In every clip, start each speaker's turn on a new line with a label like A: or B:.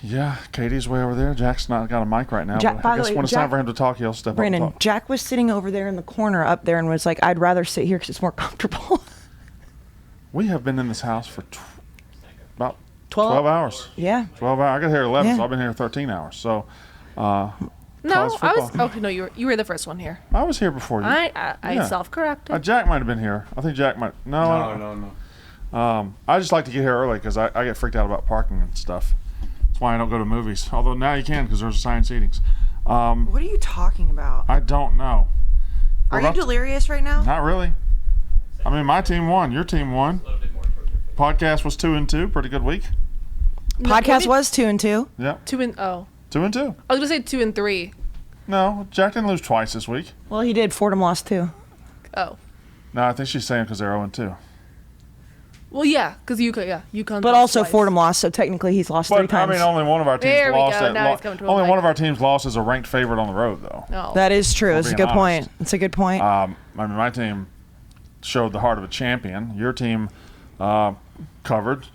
A: Yeah, Katie's way over there. Jack's not got a mic right now.
B: Jack,
A: but I guess when it's time for him to talk, he'll step
B: Brandon,
A: up and talk.
B: Jack was sitting over there in the corner up there and was like, I'd rather sit here because it's more comfortable.
A: We have been in this house for about 12 hours.
B: Yeah.
A: 12 hours. I got here at 11,
B: Yeah.
A: so I've been here 13 hours. So,
C: No, I was. Okay, no, you were the first one here.
A: I was here before you.
C: I self-corrected.
A: Jack might have been here. I think Jack might. No. I just like to get here early because I get freaked out about parking and stuff. That's why I don't go to movies. Although now you can because there's assigned seatings.
D: What are you talking about?
A: I don't know.
D: Are you delirious right now?
A: Not really. I mean, my team won. Your team won. Podcast was 2-2. Pretty good week.
B: Podcast was 2-2.
A: Yep.
C: 2-2.
A: 2-2.
C: I was gonna say 2-3.
A: No, Jack didn't lose twice this week.
B: Well, he did. Fordham lost 2.
C: Oh.
A: No, I think she's saying because they're 0-2.
C: Well, yeah, because UConn.
B: But also Fordham lost, so technically he's lost 3 times.
A: I mean, only one of our teams
C: There we
A: lost.
C: go. Now he's coming to a
A: Only
C: mic.
A: one of our teams lost as a ranked favorite on the road, though.
C: No.
B: That is true.
A: We're
B: It's a
A: being
B: good point.
A: honest.
B: It's a good point.
A: I mean, my team showed the heart of a champion. Your team covered.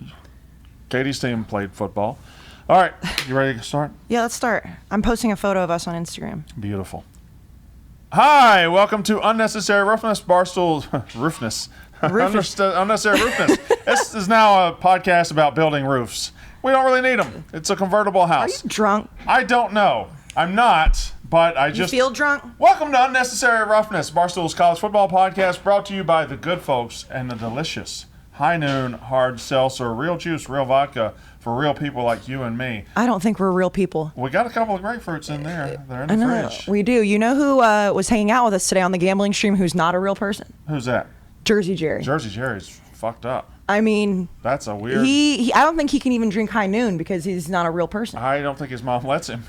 A: Katie's team played football. All right, you ready to start?
B: Yeah, let's start. I'm posting a photo of us on Instagram.
A: Beautiful. Hi, welcome to Unnecessary Roughness, Barstool Roughness. Unnecessary Roughness. This is now a podcast about building roofs. We don't really need them. It's a convertible
B: Are
A: house.
B: you drunk?
A: I don't know. I'm not, but I
D: You
A: just
D: feel drunk?
A: Welcome to Unnecessary Roughness, Barstool's college football podcast, brought to you by the good folks and the delicious High Noon Hard Seltzer, real juice, real vodka for real people like you and me.
B: I don't think we're real people.
A: We got a couple of grapefruits in there. They're in
B: I
A: the
B: know.
A: fridge.
B: We do. You know who was hanging out with us today on the gambling stream who's not a real person?
A: Who's that?
B: Jersey Jerry.
A: Jersey Jerry's fucked up.
B: I mean,
A: That's a weird.
B: he I don't think he can even drink High Noon because he's not a real person.
A: I don't think his mom lets him.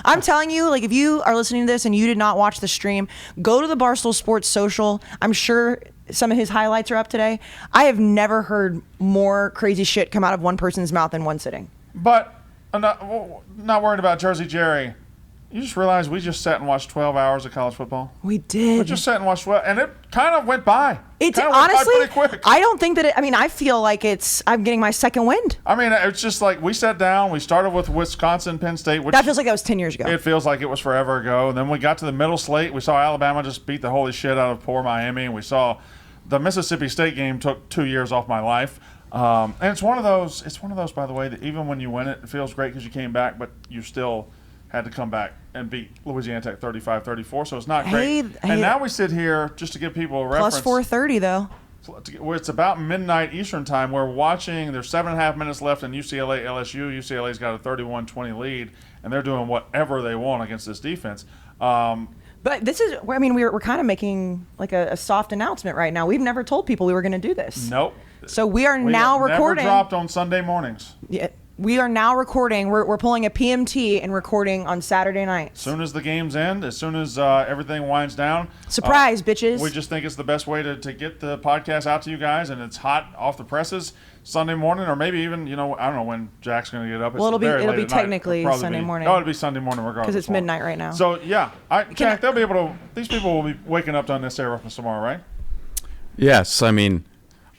B: I'm telling you, like, if you are listening to this and you did not watch the stream, go to the Barstool Sports social. I'm sure some of his highlights are up today. I have never heard more crazy shit come out of one person's mouth in one sitting.
A: But I'm not worried about Jersey Jerry. You just realize we just sat and watched 12 hours of college football?
B: We did.
A: We just sat and watched 12, and it kind of went by.
B: It's
A: Kinda went by
B: honestly,
A: pretty quick.
B: I don't think that I feel like I'm getting my second wind.
A: I mean, it's just like we sat down. We started with Wisconsin, Penn State. Which
B: That feels like that was 10 years ago.
A: it feels like it was forever ago. And then we got to the middle slate. We saw Alabama just beat the holy shit out of poor Miami. And we saw the Mississippi State game took 2 years off my life. And it's one of those. It's one of those, by the way, that even when you win it, it feels great because you came back, but you still had to come back and beat Louisiana Tech 35-34. So it's not great. And now we sit here just to give people a reference.
B: Plus 430 though.
A: Where it's about midnight Eastern time. We're watching. There's 7.5 minutes left in UCLA LSU. UCLA's got a 31-20 lead, and they're doing whatever they want against this defense.
B: But this is, I mean, we're kind of making like a soft announcement right now. We've never told people we were going to do this.
A: Nope.
B: So we are
A: We
B: now
A: have
B: recording.
A: Never dropped on Sunday mornings.
B: Yeah, we are now recording. We're pulling a PMT and recording on Saturday nights.
A: As soon as the games end, as soon as everything winds down.
B: Surprise, bitches.
A: We just think it's the best way to get the podcast out to you guys, and it's hot off the presses Sunday morning, or maybe even, I don't know when Jack's going to get up. It's
B: Well, it'll be
A: very late at night.
B: technically
A: It'll probably
B: Sunday
A: be-
B: morning.
A: Oh, it'll be Sunday morning regardless.
B: Because it's midnight right now.
A: So, yeah. Jack, they'll be able to, these people will be waking up to Unnecessary Roughness tomorrow, right?
E: Yes, I mean,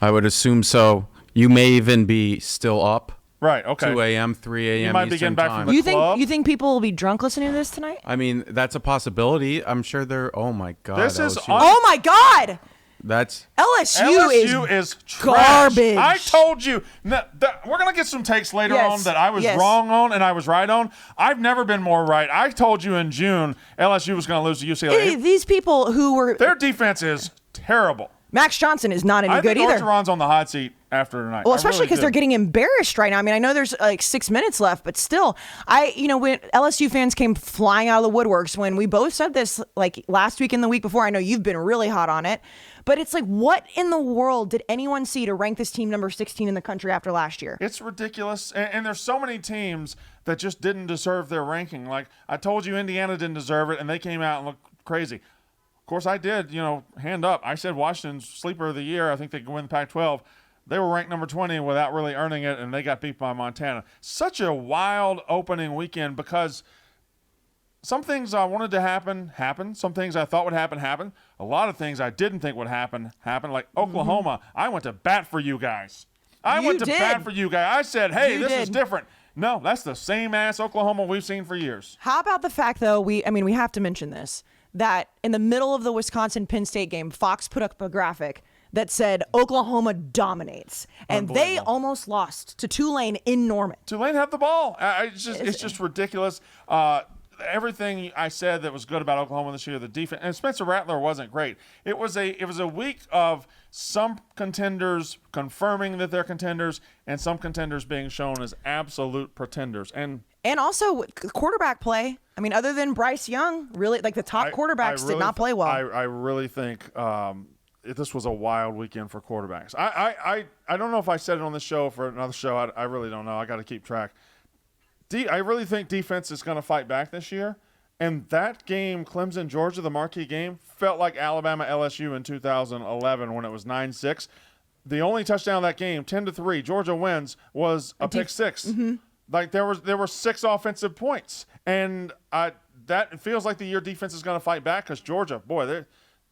E: I would assume so. You may even be still up.
A: Right, okay.
E: 2 a.m., 3 a.m.
A: You might be
E: Eastern
A: getting back
E: time.
A: from the club.
B: you think people will be drunk listening to this tonight?
E: I mean, that's a possibility. I'm sure they're. Oh my God.
A: This is
E: LSU.
B: Oh my God!
E: That's
B: LSU
A: is trash.
B: garbage.
A: I told you. We're going to get some takes later
B: Yes,
A: on that I was
B: yes.
A: wrong on and I was right on. I've never been more right. I told you in June LSU was going to lose to UCLA.
B: These people who were
A: Their defense is terrible.
B: Max Johnson is not any
A: I
B: good
A: think
B: either.
A: Orgeron's on the hot seat after tonight.
B: Well,
A: I
B: especially
A: really
B: because
A: do.
B: they're getting embarrassed right now. I mean, I know there's like 6 minutes left, but still, when LSU fans came flying out of the woodworks when we both said this like last week and the week before. I know you've been really hot on it, but it's like, what in the world did anyone see to rank this team number 16 in the country after last year?
A: It's ridiculous. And there's so many teams that just didn't deserve their ranking. Like I told you, Indiana didn't deserve it, and they came out and looked crazy. Of course, I did, hand up. I said Washington's sleeper of the year. I think they could win the Pac-12. They were ranked number 20 without really earning it, and they got beat by Montana. Such a wild opening weekend because some things I wanted to happen, happened. Some things I thought would happen, happened. A lot of things I didn't think would happen, happened. Like Oklahoma, I went to bat for you guys. I went to bat for you guys. I said, hey, this is different. No, that's the same ass Oklahoma we've seen for years.
B: How about the fact, though, we have to mention this, that in the middle of the Wisconsin-Penn State game, Fox put up a graphic that said Oklahoma dominates, and they almost lost to Tulane in Norman.
A: Tulane had the ball. It's just ridiculous. Everything I said that was good about Oklahoma this year, the defense, and Spencer Rattler wasn't great. It was a week of some contenders confirming that they're contenders, and some contenders being shown as absolute pretenders. And
B: also quarterback play. I mean, other than Bryce Young, really, like the top quarterbacks did not play well.
A: I really think this was a wild weekend for quarterbacks. I don't know if I said it on this show or for another show. I really don't know. I got to keep track. I really think defense is going to fight back this year. And that game, Clemson, Georgia, the marquee game, felt like Alabama, LSU in 2011 when it was 9-6. The only touchdown of that game, 10-3, Georgia wins, was a pick six.
B: Mm-hmm.
A: Like there were 6 offensive points. And that feels like the year defense is going to fight back because Georgia, boy,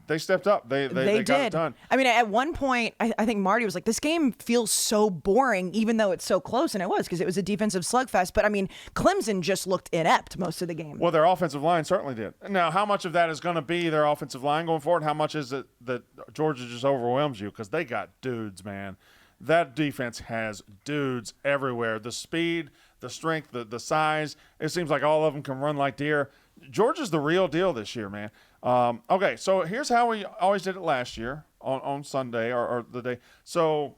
A: they stepped up. They got it done.
B: I mean, at one point, I think Marty was like, this game feels so boring, even though it's so close. And it was, because it was a defensive slugfest. But, I mean, Clemson just looked inept most of the game.
A: Well, their offensive line certainly did. Now, how much of that is going to be their offensive line going forward? How much is it that Georgia just overwhelms you? Because they got dudes, man. That defense has dudes everywhere. The speed, the strength, the size. It seems like all of them can run like deer. Georgia's the real deal this year, man. Okay, so here's how we always did it last year on Sunday or the day. So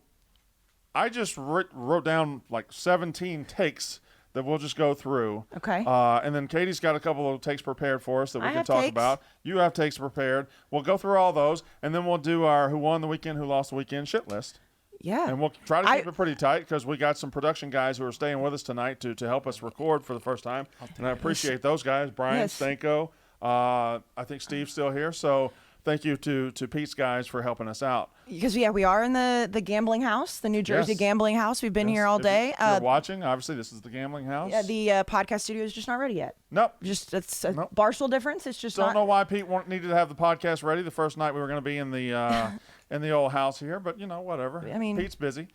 A: I just wrote down like 17 takes that we'll just go through.
B: Okay.
A: And then Katie's got a couple of takes prepared for us that we can talk about. You have takes prepared. We'll go through all those, and then we'll do our who won the weekend, who lost the weekend shit list.
B: Yeah.
A: And we'll try to keep it pretty tight because we got some production guys who are staying with us tonight to help us record for the first time. And I appreciate those guys, Brian, Stanko. I think Steve's still here. So thank you to Pete's guys for helping us out.
B: Because, we are in the gambling house, the New Jersey gambling house. We've been here all day.
A: If you're watching, obviously, this is the gambling house.
B: Yeah, the podcast studio is just not ready yet.
A: Nope.
B: It's a Barstool difference. It's just
A: Don't know why Pete needed to have the podcast ready the first night we were going to be in the in the old house here, but, whatever.
B: I mean,
A: Pete's busy.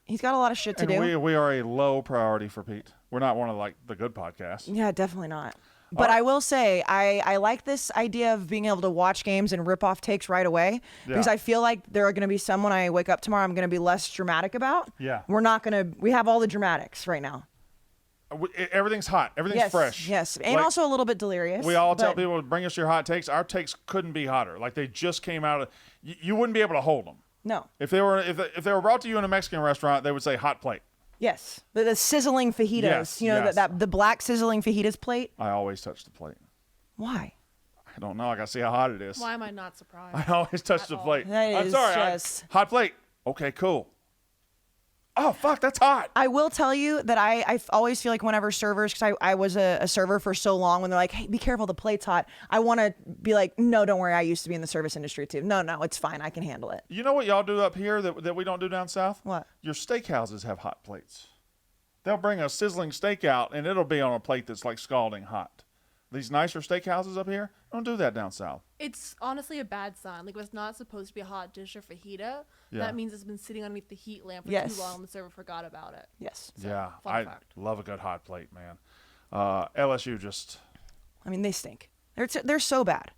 B: He's got a lot of shit to do.
A: We are a low priority for Pete. We're not one of, the good podcasts.
B: Yeah, definitely not. But I will say, I like this idea of being able to watch games and rip off takes right away because I feel like there are going to be some when I wake up tomorrow I'm going to be less dramatic about.
A: Yeah.
B: We have all the dramatics right now.
A: Everything's hot. Everything's fresh.
B: Yes, and also a little bit delirious.
A: We all tell people to bring us your hot takes. Our takes couldn't be hotter. Like they just came out of. You wouldn't be able to hold them.
B: No.
A: If they were brought to you in a Mexican restaurant, they would say hot plate.
B: Yes, the sizzling fajitas.
A: Yes,
B: that the black sizzling fajitas plate.
A: I always touch the plate.
B: Why?
A: I don't know. I gotta see how hot it is.
C: Why am I not surprised?
A: I always touch the plate.
B: I'm
A: sorry. Hot plate. Okay, cool. Oh, fuck, that's hot.
B: I will tell you that I always feel like whenever servers, because I was a server for so long, when they're like, hey, be careful, the plate's hot, I want to be like, no, don't worry, I used to be in the service industry too. No, it's fine, I can handle it.
A: You know what y'all do up here that we don't do down south?
B: What?
A: Your steakhouses have hot plates. They'll bring a sizzling steak out, and it'll be on a plate that's like scalding hot. These nicer steakhouses up here don't do that down south.
C: It's honestly a bad sign. Like, if it's not supposed to be a hot dish or fajita, that means it's been sitting underneath the heat lamp for too long and the server forgot about it.
B: Yes.
C: So,
A: yeah,
C: fun fact.
A: Love a good hot plate, man. LSU just...
B: I mean, they stink. They're so bad.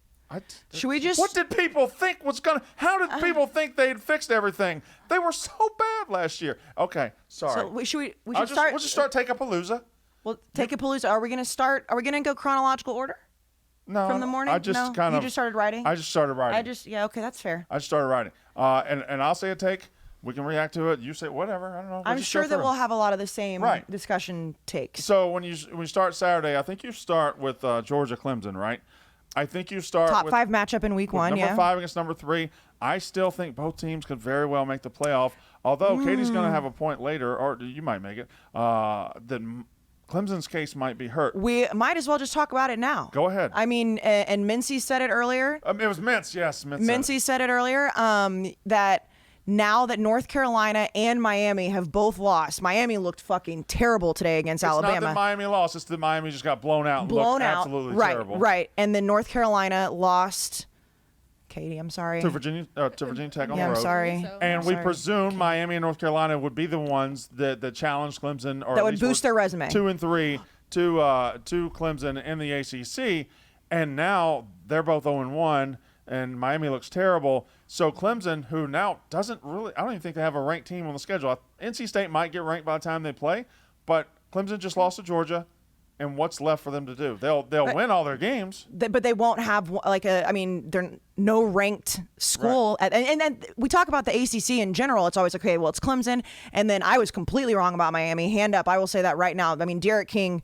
B: Should we just...
A: What did people think was going to... How did people think they'd fixed everything? They were so bad last year. Okay, sorry.
B: So we should
A: We'll just start Take-A-Palooza.
B: Well, Take-A-Palooza. Are we going to go chronological order?
A: No.
B: From the morning?
A: You just
B: started writing?
A: I just started writing.
B: Okay, that's fair.
A: I just started writing. And I'll say a take. We can react to it. You say whatever. I don't know.
B: I'm sure that we'll have a lot of the same discussion takes.
A: So when you start Saturday, I think you start with Georgia Clemson, right? I think you start
B: top
A: with
B: 5 matchup in week 1.
A: Number 5 against number 3. I still think both teams could very well make the playoff. Although Katie's going to have a point later, or you might make it. That Clemson's case might be hurt.
B: We might as well just talk about it now.
A: Go ahead.
B: I mean, and Mincy said it earlier.
A: It was Mintz, yes.
B: Mincy said it earlier that now that North Carolina and Miami have both lost, Miami looked fucking terrible today against Alabama.
A: It's not that Miami lost. It's that Miami just got blown out and looked absolutely terrible.
B: Right. And then North Carolina lost. Katie. I'm sorry.
A: To Virginia Tech on the
B: I'm
A: road.
B: sorry.
C: So.
A: And we
B: sorry.
A: presume Miami and North Carolina would be the ones that challenge Clemson, or
B: That
A: at
B: would
A: least
B: boost their resume.
A: 2 and 3 to Clemson in the ACC. And now they're both 0 and 1, and Miami looks terrible. So Clemson, who now doesn't really, I don't even think they have a ranked team on the schedule. NC State might get ranked by the time they play, but Clemson just lost to Georgia. And what's left for them to do? They'll win all their games,
B: But they won't have they're no ranked school.
A: Right.
B: And then we talk about the ACC in general. It's always okay. Well, it's Clemson, and then I was completely wrong about Miami. Hand up, I will say that right now. I mean, Derek King,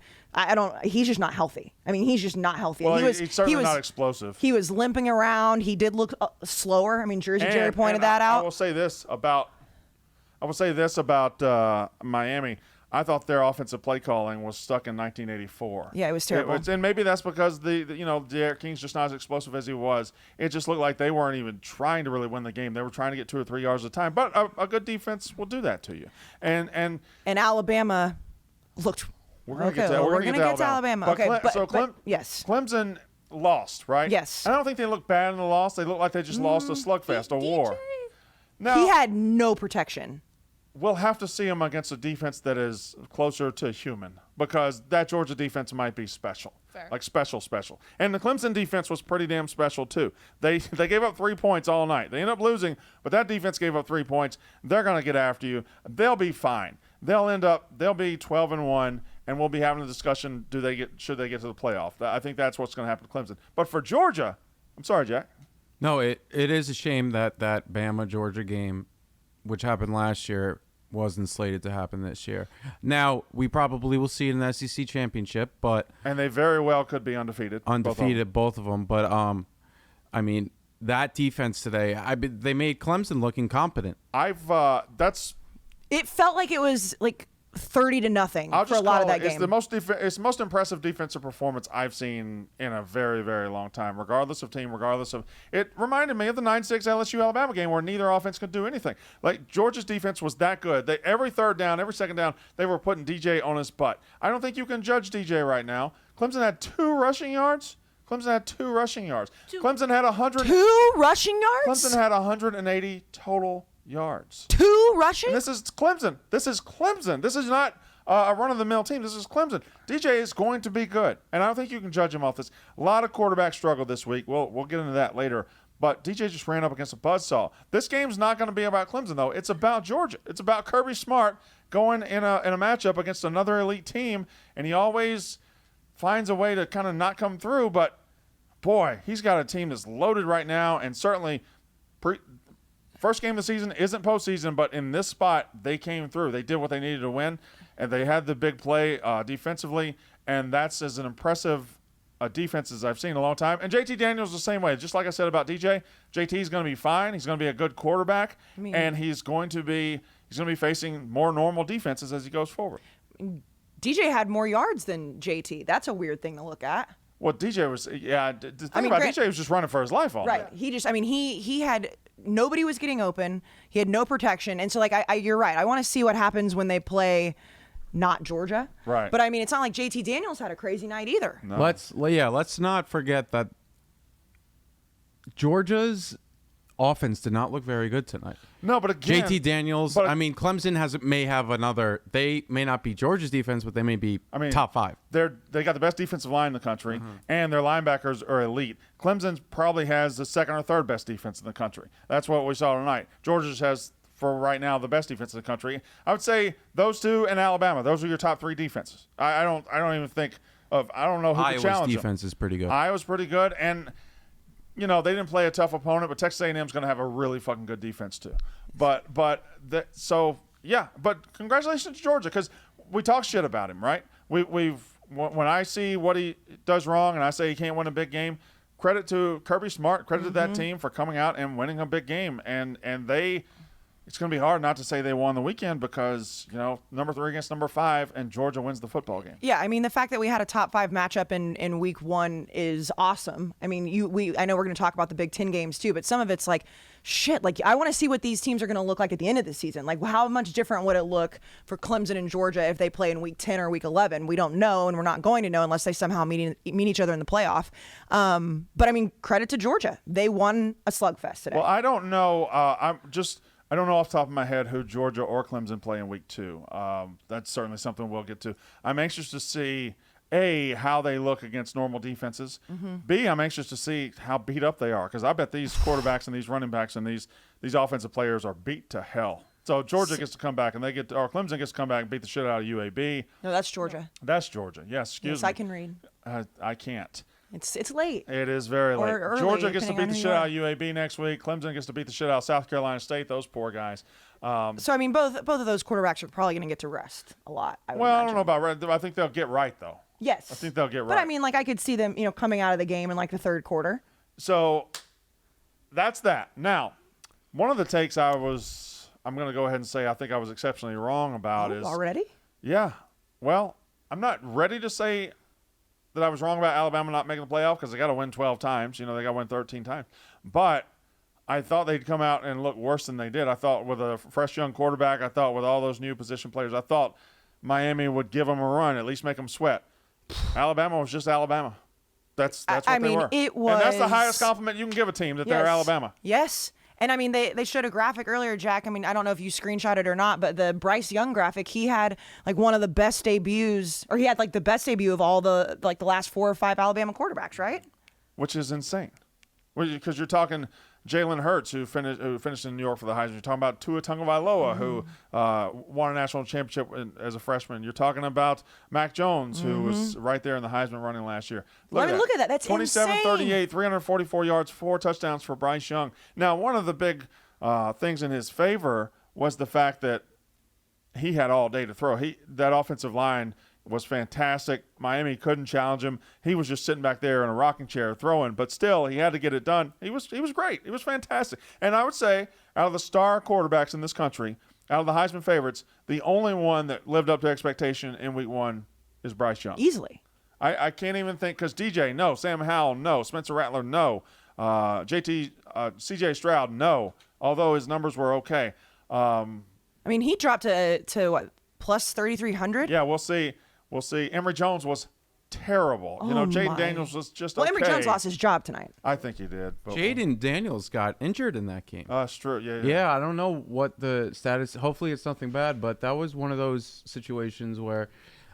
B: he's just not healthy. I mean, he's just not healthy.
A: Well, he's certainly not explosive.
B: He was limping around. He did look slower. I mean, Jerry pointed that out.
A: I will say this about Miami. I thought their offensive play calling was stuck in 1984.
B: Yeah, it was terrible.
A: And maybe that's because Derek King's just not as explosive as he was. It just looked like they weren't even trying to really win the game. They were trying to get 2 or 3 yards at a time. But a good defense will do that to you. And
B: Alabama looked.
A: we're going to
B: okay,
A: get to
B: we're going to get to Alabama.
A: But
B: yes.
A: Clemson lost, right?
B: Yes.
A: I don't think they look bad in the loss. They look like they just lost a slugfest, a war. Now,
B: He had no protection.
A: we'll have to see him against a defense that is closer to human, because that Georgia defense might be special.
C: Fair.
A: Like special. And the Clemson defense was pretty damn special too. They gave up 3 points all night. They ended up losing, but that defense gave up 3 points. They're going to get after you. They'll be fine. They'll be 12 and 1, and we'll be having a discussion, should they get to the playoff? I think that's what's going to happen to Clemson. But for Georgia, I'm sorry, Jack.
E: No, it is a shame that Bama-Georgia game, which happened last year, wasn't slated to happen this year. Now, we probably will see it in the SEC championship,
A: And they very well could be undefeated.
E: both of them. But, I mean, that defense today, they made Clemson look incompetent.
B: It felt like it was like 30-0 for a lot of that game.
A: It's the most impressive defensive performance I've seen in a very, very long time, regardless of team, regardless of – it reminded me of the 9-6 LSU-Alabama game where neither offense could do anything. Like, Georgia's defense was that good. Every third down, every second down, they were putting DJ on his butt. I don't think you can judge DJ right now. Clemson had 2 rushing yards. Clemson had 2 rushing yards. Clemson had 100.
B: 2 rushing yards?
A: Clemson had 180 total yards.
B: 2 rushing?
A: And this is Clemson. This is not a run-of-the-mill team. This is Clemson. DJ is going to be good, and I don't think you can judge him off this. A lot of quarterbacks struggled this week. We'll get into that later. But DJ just ran up against a buzzsaw. This game's not going to be about Clemson, though. It's about Georgia. It's about Kirby Smart going in a matchup against another elite team, and he always finds a way to kind of not come through. But, boy, he's got a team that's loaded right now, and certainly first game of the season isn't postseason, but in this spot, they came through. They did what they needed to win, and they had the big play defensively, and that's as an impressive defense as I've seen in a long time. And JT Daniels the same way. Just like I said about DJ, JT is going to be fine. He's going to be a good quarterback, and he's going to be facing more normal defenses as he goes forward.
B: DJ had more yards than JT. That's a weird thing to look at.
A: Well, DJ was, DJ was just running for his life all
B: right.
A: day.
B: He had nobody was getting open. He had no protection, and so you're right. I want to see what happens when they play not Georgia.
A: Right.
B: But I mean, it's not like JT Daniels had a crazy night either.
A: No.
E: Let's not forget that Georgia's offense did not look very good tonight.
A: No, but again,
E: JT Daniels. Clemson may have another. They may not be Georgia's defense, but they may be top 5.
A: They got the best defensive line in the country, and their linebackers are elite. Clemson probably has the second or third best defense in the country. That's what we saw tonight. Georgia has, for right now, the best defense in the country. I would say those two and Alabama. Those are your top 3 defenses. I don't even think of. I don't know who
E: Iowa's
A: to challenge
E: defense
A: them.
E: is pretty good.
A: Iowa's pretty good, and they didn't play a tough opponent, but Texas A&M is going to have a really fucking good defense too. But congratulations to Georgia, because we talk shit about him, right? When I see what he does wrong and I say he can't win a big game, credit to Kirby Smart, credit to that team for coming out and winning a big game, and they it's going to be hard not to say they won the weekend because, number 3 against number 5, and Georgia wins the football game.
B: Yeah, I mean, the fact that we had a top 5 matchup in week 1 is awesome. I mean, I know we're going to talk about the Big Ten games too, but some of it's like, shit, like I want to see what these teams are going to look like at the end of the season. Like, how much different would it look for Clemson and Georgia if they play in week 10 or week 11? We don't know, and we're not going to know unless they somehow meet each other in the playoff. But I mean, credit to Georgia. They won a slugfest today.
A: Well, I don't know. I don't know off the top of my head who Georgia or Clemson play in week 2. That's certainly something we'll get to. I'm anxious to see, A, how they look against normal defenses. Mm-hmm. B, I'm anxious to see how beat up they are because I bet these quarterbacks and these running backs and these offensive players are beat to hell. So Georgia gets to come back or Clemson gets to come back and beat the shit out of UAB.
B: No, that's Georgia.
A: That's Georgia. Yes, excuse me.
B: I can read.
A: I can't.
B: It's late.
A: It is very late.
B: Early,
A: Georgia gets to beat the shit out of UAB next week. Clemson gets to beat the shit out of South Carolina State. Those poor guys.
B: So I mean, both of those quarterbacks are probably going to get to rest a lot. I
A: don't know about rest. I think they'll get right though.
B: Yes,
A: I think they'll get right.
B: But I mean, like I could see them, coming out of the game in like the third quarter.
A: So that's that. Now, one of the takes I'm going to go ahead and say I think I was exceptionally wrong about is
B: already.
A: Yeah. Well, I'm not ready to say that I was wrong about Alabama not making the playoff because they got to win 12 times. They got to win 13 times. But I thought they'd come out and look worse than they did. I thought with a fresh young quarterback, I thought with all those new position players, I thought Miami would give them a run, at least make them sweat. Alabama was just Alabama. That's what they were.
B: It was,
A: and that's the highest compliment you can give a team, that they're Alabama.
B: Yes. And I mean, they showed a graphic earlier, Jack. I mean, I don't know if you screenshot it or not, but the Bryce Young graphic, he had like one of the best debuts, or he had like the best debut of all the last 4 or 5 Alabama quarterbacks, right?
A: Which is insane. Because you're talking Jalen Hurts, who finished in New York for the Heisman. You're talking about Tua Tagovailoa, who won a national championship as a freshman. You're talking about Mac Jones, who was right there in the Heisman running last year.
B: Look at that. That's
A: 27-38, 344 yards, 4 touchdowns for Bryce Young. Now, one of the big things in his favor was the fact that he had all day to throw. That offensive line was fantastic. Miami couldn't challenge him. He was just sitting back there in a rocking chair throwing, but still he had to get it done. He was great. He was fantastic. And I would say out of the star quarterbacks in this country, out of the Heisman favorites, the only one that lived up to expectation in week 1 is Bryce Young.
B: Easily.
A: I can't even think because DJ, no. Sam Howell, no. Spencer Rattler, no. CJ Stroud, no. Although his numbers were okay.
B: I mean, he dropped to what, plus 3,300?
A: Yeah, we'll see. Emory Jones was terrible. Jaden Daniels was just okay.
B: Emory Jones lost his job tonight.
A: I think he did.
E: Jaden Daniels got injured in that game.
A: That's true. Yeah.
E: Yeah, I don't know what the status. Hopefully it's nothing bad, but that was one of those situations where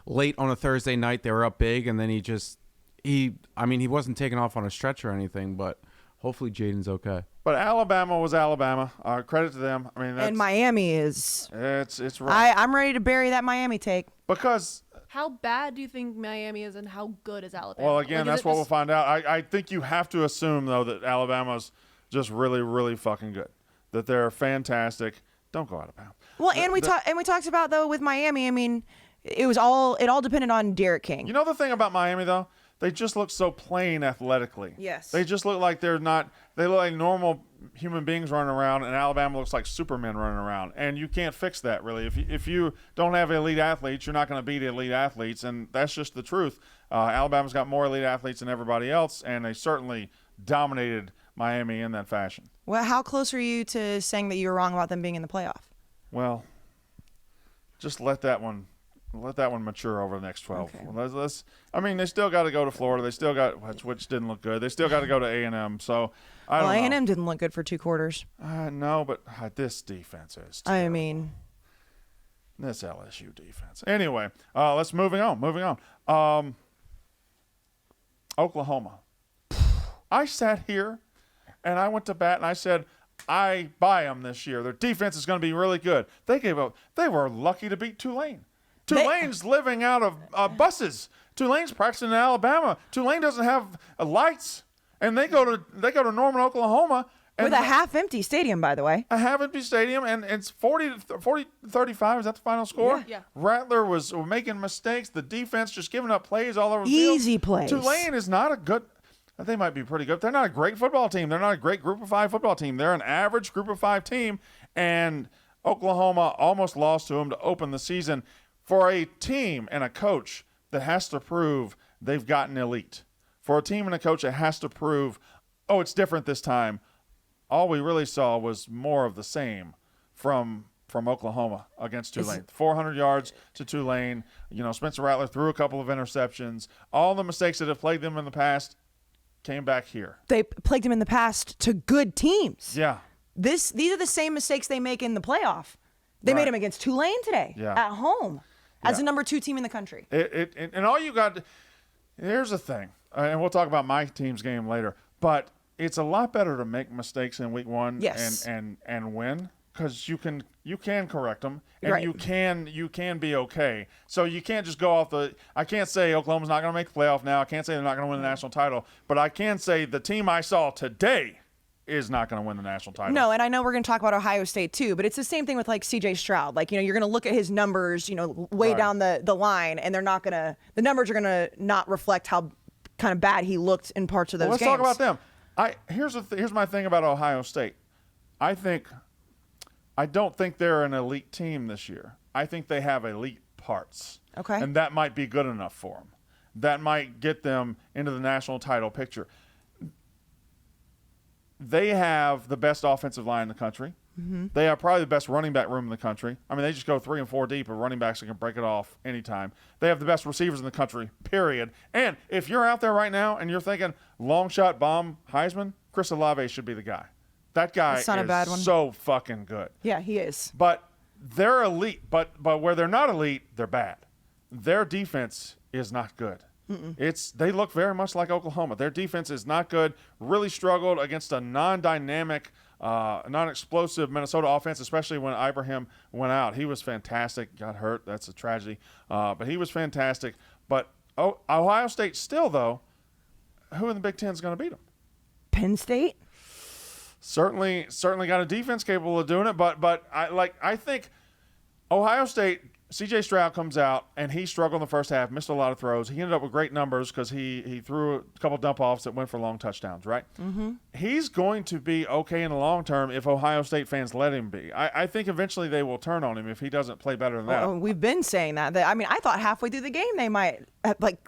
E: late on a Thursday night they were up big, and then he wasn't taken off on a stretch or anything, but hopefully Jaden's okay.
A: But Alabama was Alabama. Credit to them. I mean,
B: and Miami is.
A: It's rough.
B: I'm ready to bury that Miami take
A: because.
C: How bad do you think Miami is, and how good is Alabama?
A: Well, again, that's what we'll find out. I think you have to assume, though, that Alabama's just really, really fucking good. That they're fantastic. Don't go out of bounds.
B: Well, and we talked about, though, with Miami. I mean, it all depended on Derek King.
A: You know the thing about Miami, though? They just look so plain athletically.
B: Yes.
A: They just look like they look like normal human beings running around, and Alabama looks like Supermen running around. And you can't fix that, really. If you don't have elite athletes, you're not going to beat elite athletes, and that's just the truth. Alabama's got more elite athletes than everybody else, and they certainly dominated Miami in that fashion.
B: Well, how close are you to saying that you were wrong about them being in the playoff?
A: Well, just let that one mature over the next 12.
B: Okay.
A: Well, they still got to go to Florida. They still got, which didn't look good. They still got to go to A&M. So I don't know.
B: A&M didn't look good for 2 quarters.
A: No, but this defense is terrible.
B: I mean,
A: this LSU defense. Anyway, let's moving on. Oklahoma. I sat here and I went to bat and I said, I buy them this year. Their defense is going to be really good. They were lucky to beat Tulane. Tulane's living out of buses. Tulane's practicing in Alabama. Tulane doesn't have lights, and they go to Norman, Oklahoma,
B: with a half-empty stadium, by the way.
A: A half-empty stadium, and it's 40-35. Is that the final score?
C: Yeah.
A: Rattler was making mistakes. The defense just giving up plays all over the field.
B: Easy plays.
A: Tulane is not a good. They might be pretty good. They're not a great football team. They're not a great Group of 5 football team. They're an average Group of 5 team, And Oklahoma almost lost to them to open the season for a team and a coach that has to prove they've gotten elite. For a team and a coach that has to prove, oh, it's different this time. All we really saw was more of the same from Oklahoma against Tulane. 400 yards to Tulane. Spencer Rattler threw a couple of interceptions. All the mistakes that have plagued them in the past came back here.
B: They plagued them in the past to good teams.
A: Yeah.
B: These are the same mistakes they make in the playoff. They made them against Tulane today at home as the number 2 team in the country.
A: And all you got – here's the thing, and we'll talk about my team's game later, but it's a lot better to make mistakes in week 1 and win because you can correct them and you can be okay. So you can't just go off the – I can't say Oklahoma's not going to make the playoff now. I can't say they're not going to win the national title, but I can say the team I saw today – is not going to win the national title.
B: No, and I know we're going to talk about Ohio State too, but it's the same thing with like C.J. Stroud. Like, you're going to look at his numbers, way down the line, and the numbers are going to not reflect how kind of bad he looked in parts of those games.
A: Let's talk about them. Here's my thing about Ohio State. I don't think they're an elite team this year. I think they have elite parts.
B: Okay.
A: And that might be good enough for them. That might get them into the national title picture. They have the best offensive line in the country. Mm-hmm. They have probably the best running back room in the country. I mean, they just go 3 and 4 deep of running backs that can break it off anytime. They have the best receivers in the country, period. And if you're out there right now and you're thinking long shot bomb Heisman, Chris Olave should be the guy. That guy is so fucking good.
B: Yeah, he is.
A: But they're elite. But where they're not elite, they're bad. Their defense is not good. They look very much like Oklahoma. Their defense is not good. Really struggled against a non-dynamic, non-explosive Minnesota offense, especially when Ibrahim went out. He was fantastic. Got hurt. That's a tragedy. But he was fantastic. But Ohio State still, though, who in the Big Ten is going to beat them?
B: Penn State?
A: Certainly got a defense capable of doing it. But I think Ohio State. C.J. Stroud comes out, and he struggled in the first half, missed a lot of throws. He ended up with great numbers because he threw a couple dump-offs that went for long touchdowns, right? Mm-hmm. He's going to be okay in the long term if Ohio State fans let him be. I think eventually they will turn on him if he doesn't play better than that.
B: Oh, we've been saying that. I thought halfway through the game they might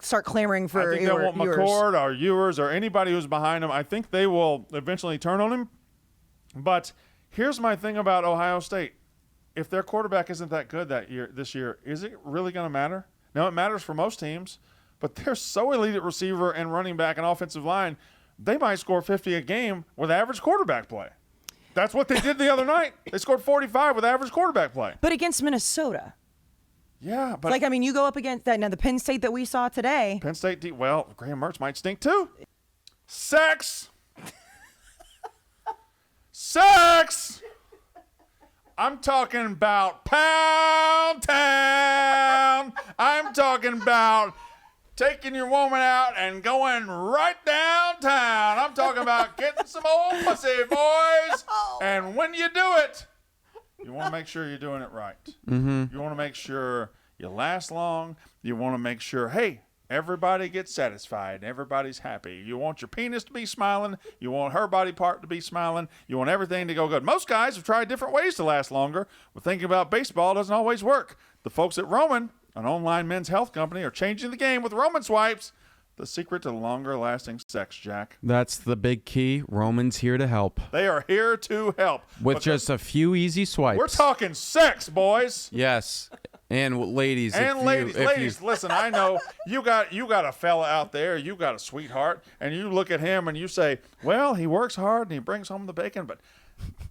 B: start clamoring for
A: I think they want McCord or Ewers or anybody who's behind him. I think they will eventually turn on him. But here's my thing about Ohio State. If their quarterback isn't that good this year, is it really going to matter? Now, it matters for most teams, but they're so elite at receiver and running back and offensive line, they might score 50 a game with average quarterback play. That's what they did the other night. They scored 45 with average quarterback play.
B: But against Minnesota.
A: Yeah, but
B: you go up against that. Now, the Penn State that we saw today.
A: Penn State, Graham Mertz might stink too. Sex. I'm talking about Pound Town. I'm talking about taking your woman out and going right downtown. I'm talking about getting some old pussy, boys. And when you do it, you want to make sure you're doing it right. Mm-hmm. You want to make sure you last long. You want to make sure, hey, everybody gets satisfied. Everybody's happy. You want your penis to be smiling. You want her body part to be smiling. You want everything to go good. Most guys have tried different ways to last longer, but thinking about baseball doesn't always work. The folks at Roman, an online men's health company, are changing the game with Roman swipes. The secret to longer-lasting sex, Jack.
E: That's the big key. Roman's here to help.
A: They are here to help.
E: With just a few easy swipes.
A: We're talking sex, boys.
E: Yes. And ladies.
A: Ladies, listen, I know you got a fella out there, you got a sweetheart, and you look at him and you say, well, he works hard and he brings home the bacon, but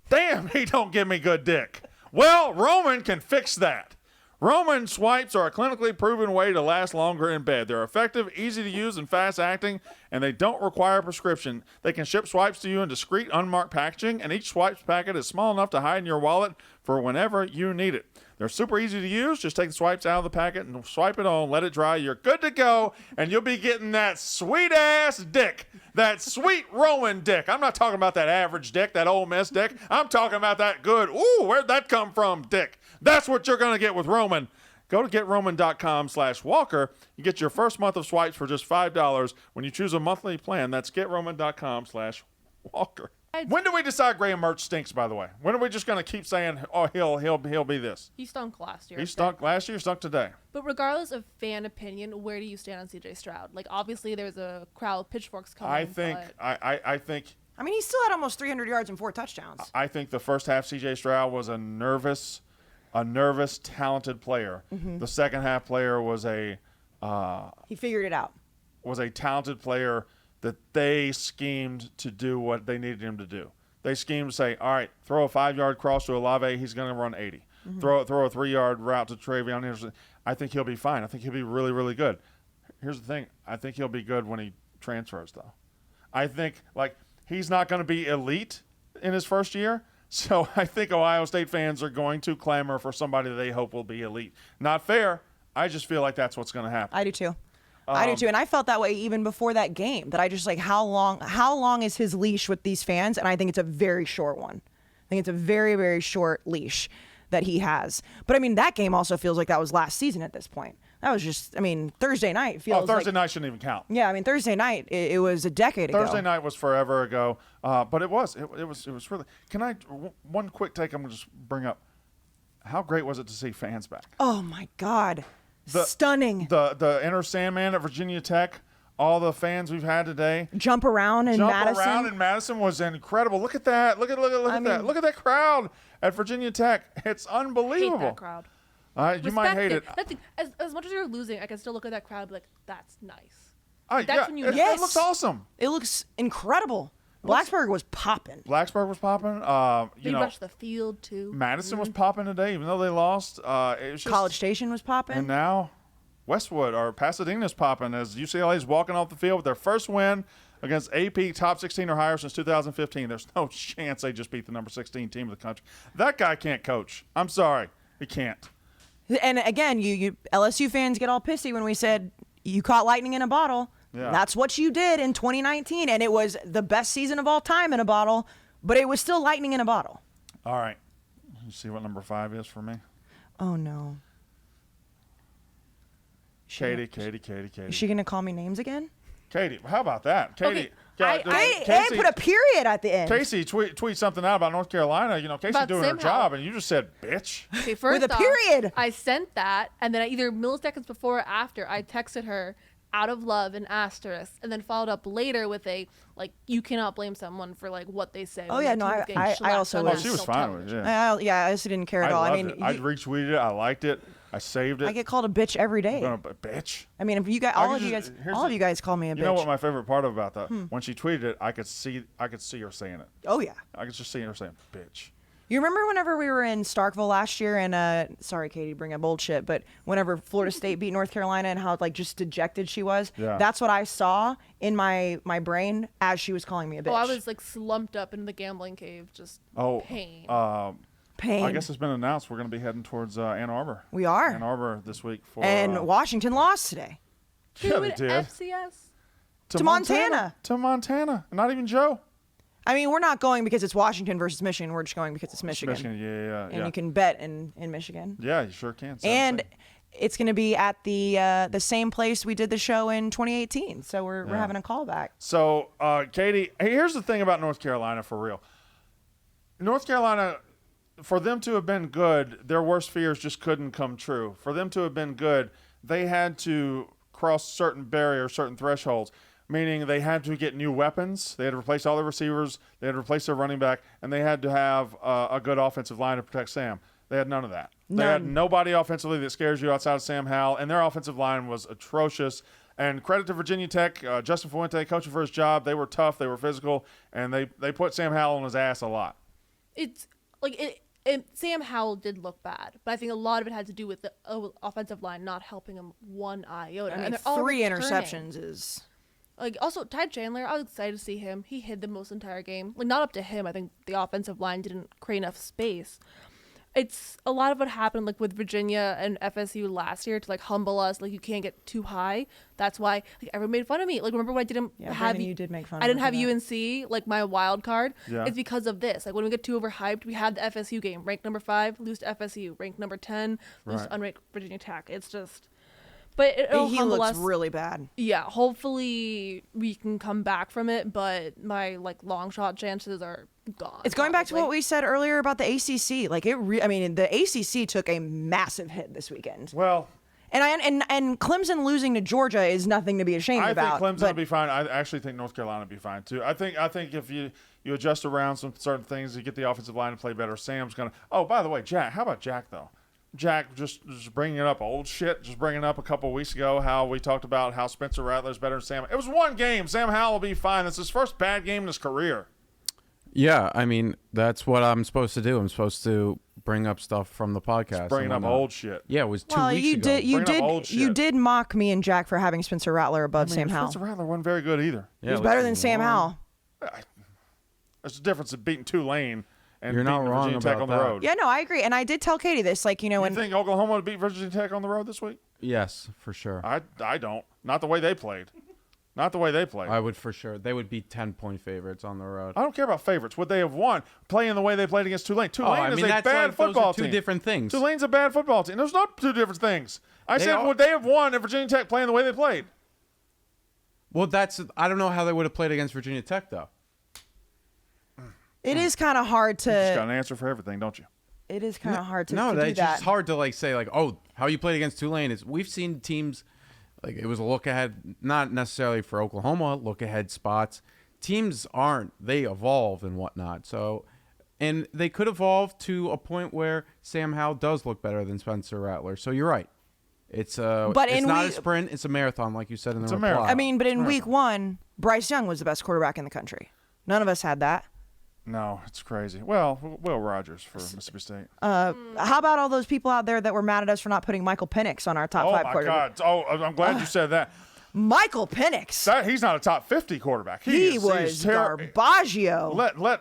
A: damn, he don't give me good dick. Well, Roman can fix that. Roman swipes are a clinically proven way to last longer in bed. They're effective, easy to use, and fast-acting, and they don't require a prescription. They can ship swipes to you in discreet, unmarked packaging, and each swipes packet is small enough to hide in your wallet for whenever you need it. They're super easy to use. Just take the swipes out of the packet and swipe it on, let it dry. You're good to go, and you'll be getting that sweet-ass dick, that sweet Roman dick. I'm not talking about that average dick, that Ole Miss dick. I'm talking about that good, ooh, where'd that come from, dick? That's what you're going to get with Roman. Go to GetRoman.com/Walker. You get your first month of swipes for just $5 when you choose a monthly plan. That's GetRoman.com/Walker. When do we decide Graham Mertz stinks? By the way, when are we just going to keep saying, "Oh, he'll be this"?
C: He stunk last year.
A: He stunk last year. Stunk today.
C: But regardless of fan opinion, where do you stand on C.J. Stroud? Like, obviously, there's a crowd with pitchforks coming.
A: I think.
B: I mean, he still had almost 300 yards and 4 touchdowns.
A: I think the first half, C.J. Stroud was a nervous, talented player.
B: Mm-hmm.
A: The second half player was
B: he figured it out.
A: Was a talented player that they schemed to do what they needed him to do. They schemed to say, all right, throw a 5-yard cross to Olave, he's going to run 80. Mm-hmm. Throw a 3-yard route to Travion Henderson. I think he'll be fine. I think he'll be really, really good. Here's the thing. I think he'll be good when he transfers, though. I think, he's not going to be elite in his first year, so I think Ohio State fans are going to clamor for somebody they hope will be elite. Not fair. I just feel like that's what's going to happen.
B: I do too. And I felt that way even before that game. That I just how long is his leash with these fans? And I think it's a very short one. I think it's a very, very short leash that he has. But I mean, that game also feels like that was last season at this point. That was just, Thursday night feels.
A: Thursday night shouldn't even count.
B: Yeah, Thursday night it was a decade ago.
A: Thursday night was forever ago. But it was really. Can I one quick take? I'm going to just bring up. How great was it to see fans back?
B: Oh my God. Stunning.
A: The Inner Sandman at Virginia Tech, all the fans we've had today.
B: Jump around in
A: Madison was incredible. Look at that. Look at that. Look at that crowd at Virginia Tech. It's unbelievable.
C: Hate that crowd.
A: You might hate it.
C: As much as you're losing, I can still look at that crowd and be like, that's nice.
A: When you it looks awesome.
B: It looks incredible. Blacksburg was popping.
C: They rushed the field, too.
A: Madison was popping today, even though they lost. It was just,
B: College Station was popping.
A: And now Westwood or Pasadena's popping as UCLA is walking off the field with their first win against AP top 16 or higher since 2015. There's no chance they just beat the number 16 team of the country. That guy can't coach. I'm sorry. He can't.
B: And again, you LSU fans get all pissy when we said you caught lightning in a bottle. Yeah. That's what you did in 2019, and it was the best season of all time in a bottle, but it was still lightning in a bottle.
A: All right. You see what number 5 is for me?
B: Oh, no.
A: Katie.
B: Is she going to call me names again?
A: Katie. How about that? Katie.
B: Okay. Casey, put a period at the end.
A: Casey tweet something out about North Carolina. Casey doing her job, and you just said, bitch.
C: Okay, first
B: with a period.
C: I sent that, and then either milliseconds before or after, I texted her, out of love, an asterisk, and then followed up later with a you cannot blame someone for what they say.
B: Oh yeah, no, I also was.
A: Oh, she was fine with it.
B: Yeah, I also didn't care at all.
A: I retweeted it. I liked it. I saved it.
B: I get called a bitch every day.
A: Bitch.
B: If you guys, all of you guys call me a bitch.
A: You know what my favorite part about that? When she tweeted it, I could see her saying it.
B: Oh yeah.
A: I could just see her saying, bitch.
B: You remember whenever we were in Starkville last year and sorry Katie, bring up old shit, but whenever Florida State beat North Carolina and how just dejected she was, that's what I saw in my brain as she was calling me a bitch.
C: Oh, I was slumped up in the gambling cave, just pain.
B: Pain.
A: I guess it's been announced we're going to be heading towards Ann Arbor.
B: We are.
A: Ann Arbor this week for
B: and Washington lost today.
A: Yeah, they did.
C: FCS
B: to Montana.
A: To Montana. Not even Joe.
B: We're not going because it's Washington versus Michigan. We're just going because it's Michigan.
A: Yeah.
B: And you can bet in Michigan.
A: Yeah, you sure can.
B: And it's going to be at the same place we did the show in 2018. So we're having a callback.
A: So, Katie, here's the thing about North Carolina for real. North Carolina, for them to have been good, their worst fears just couldn't come true. For them to have been good, they had to cross certain barriers, certain thresholds. Meaning they had to get new weapons. They had to replace all their receivers. They had to replace their running back. And they had to have a good offensive line to protect Sam. They had none of that. They had nobody offensively that scares you outside of Sam Howell. And their offensive line was atrocious. And credit to Virginia Tech, Justin Fuente coaching for his job. They were tough. They were physical. And they put Sam Howell on his ass a lot.
C: It's Sam Howell did look bad. But I think a lot of it had to do with the offensive line not helping him one iota.
B: And 3 interceptions is...
C: Also, Ty Chandler, I was excited to see him. He hid the most entire game. Not up to him. I think the offensive line didn't create enough space. It's a lot of what happened with Virginia and FSU last year to humble us. You can't get too high. That's why everyone made fun of me. Remember when I didn't have
B: you did make fun.
C: I didn't have UNC my wild card.
A: Yeah.
C: It's because of this. When we get too overhyped, we had the FSU game, ranked number 5, lose to FSU, ranked number 10, lose to unranked Virginia Tech. It's just. But it'll
B: He
C: humble
B: looks
C: us.
B: really bad.
C: Yeah, hopefully we can come back from it, but my long shot chances are gone.
B: It's going back to
C: probably.
B: what we said earlier about the ACC. Like the ACC took a massive hit this weekend.
A: Well,
B: And Clemson losing to Georgia is nothing to be ashamed
A: I
B: about.
A: think Clemson will be fine. I actually think North Carolina will be fine too. I think if you adjust around some certain things, you get the offensive line to play better. Sam's gonna. Oh, by the way, Jack. How about Jack though? Jack just bringing up old shit. Just bringing up a couple weeks ago how we talked about how Spencer Rattler's better than Sam. It was one game. Sam Howell will be fine. It's his first bad game in his career.
E: Yeah, I mean, that's what I'm supposed to do. I'm supposed to bring up stuff from the podcast.
A: Just bringing up old shit.
E: Yeah, it was 2 weeks ago.
B: You did mock me and Jack for having Spencer Rattler above Sam Howell.
A: Spencer Rattler wasn't very good either.
E: Yeah,
B: He was better than Sam Howell.
A: There's a difference in beating Tulane and
E: You're not
A: beating
E: wrong
A: Virginia Tech
E: about
A: on the
E: that.
A: road.
B: Yeah, no, I agree. And I did tell Katie this,
A: You
B: when
A: think Oklahoma would beat Virginia Tech on the road this week?
E: Yes, for sure.
A: I don't. Not the way they played. Not the way they played.
E: I would for sure. They would be 10-point favorites on the road.
A: I don't care about favorites. Would they have won playing the way they played against Tulane? Tulane is a
E: that's
A: bad
E: like,
A: football
E: those are two
A: team.
E: different things.
A: Tulane's a bad football team. There's not two different things. I
E: They
A: said,
E: are.
A: would they have won if Virginia Tech playing the way they played?
E: Well, I don't know how they would have played against Virginia Tech, though.
B: it is kind of hard
A: You just got
B: to.
A: an answer for everything, don't you?
B: It is kind of hard to,
E: No,
B: to do
E: that's
B: that.
E: just hard to say oh, how you played against Tulane is. We've seen teams it was a look ahead, not necessarily for Oklahoma, look ahead spots. Teams they evolve and whatnot. So, and they could evolve to a point where Sam Howell does look better than Spencer Rattler. So you're right. It's not a sprint; it's a marathon, like you said in the reply.
A: marathon.
B: But in week 1, Bryce Young was the best quarterback in the country. None of us had that.
A: No, it's crazy. Well, Will Rogers for Mississippi State.
B: How about all those people out there that were mad at us for not putting Michael Penix on our top 5
A: my
B: quarterback?
A: God. Oh, I'm glad you said that.
B: Michael Penix.
A: He's not a top 50 quarterback.
B: He was garbaggio.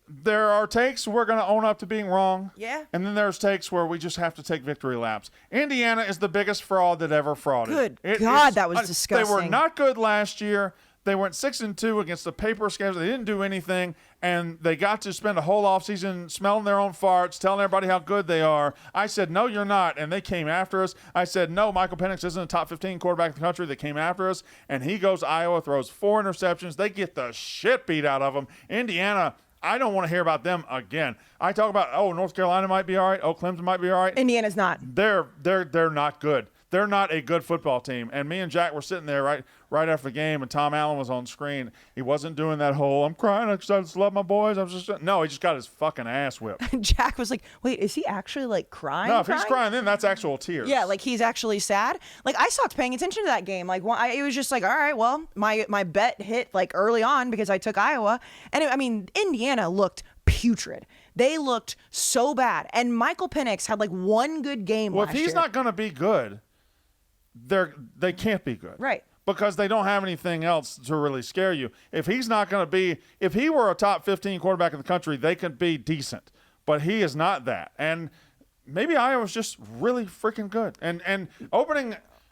A: There are takes we're going to own up to being wrong.
B: Yeah.
A: And then there's takes where we just have to take victory laps. Indiana is the biggest fraud that ever frauded.
B: Good God, that was disgusting.
A: They were not good last year. They went 6-2 against the paper schedule. They didn't do anything, and they got to spend a whole offseason smelling their own farts, telling everybody how good they are. I said, no, you're not, and they came after us. I said, no, Michael Penix isn't a top 15 quarterback in the country. They came after us, and he goes to Iowa, throws 4 interceptions. They get the shit beat out of them. Indiana, I don't want to hear about them again. I talk about, North Carolina might be all right. Clemson might be all right.
B: Indiana's not.
A: They're not good. They're not a good football team. And me and Jack were sitting there right after the game, and Tom Allen was on screen. He wasn't doing that whole, I'm crying, I just love my boys. No, he just got his fucking ass whipped.
B: Jack was like, wait, is he actually crying?
A: No, if he's crying, then that's actual tears.
B: Yeah, he's actually sad. I stopped paying attention to that game. It was just all right, well, my bet hit early on because I took Iowa. And Indiana looked putrid. They looked so bad. And Michael Penix had one good game last year.
A: Well, if he's not going to be good, they can't be good.
B: Right.
A: Because they don't have anything else to really scare you. If he's not going to be, if he were a top 15 quarterback in the country, they could be decent. But he is not that. And maybe Iowa's just really freaking good. And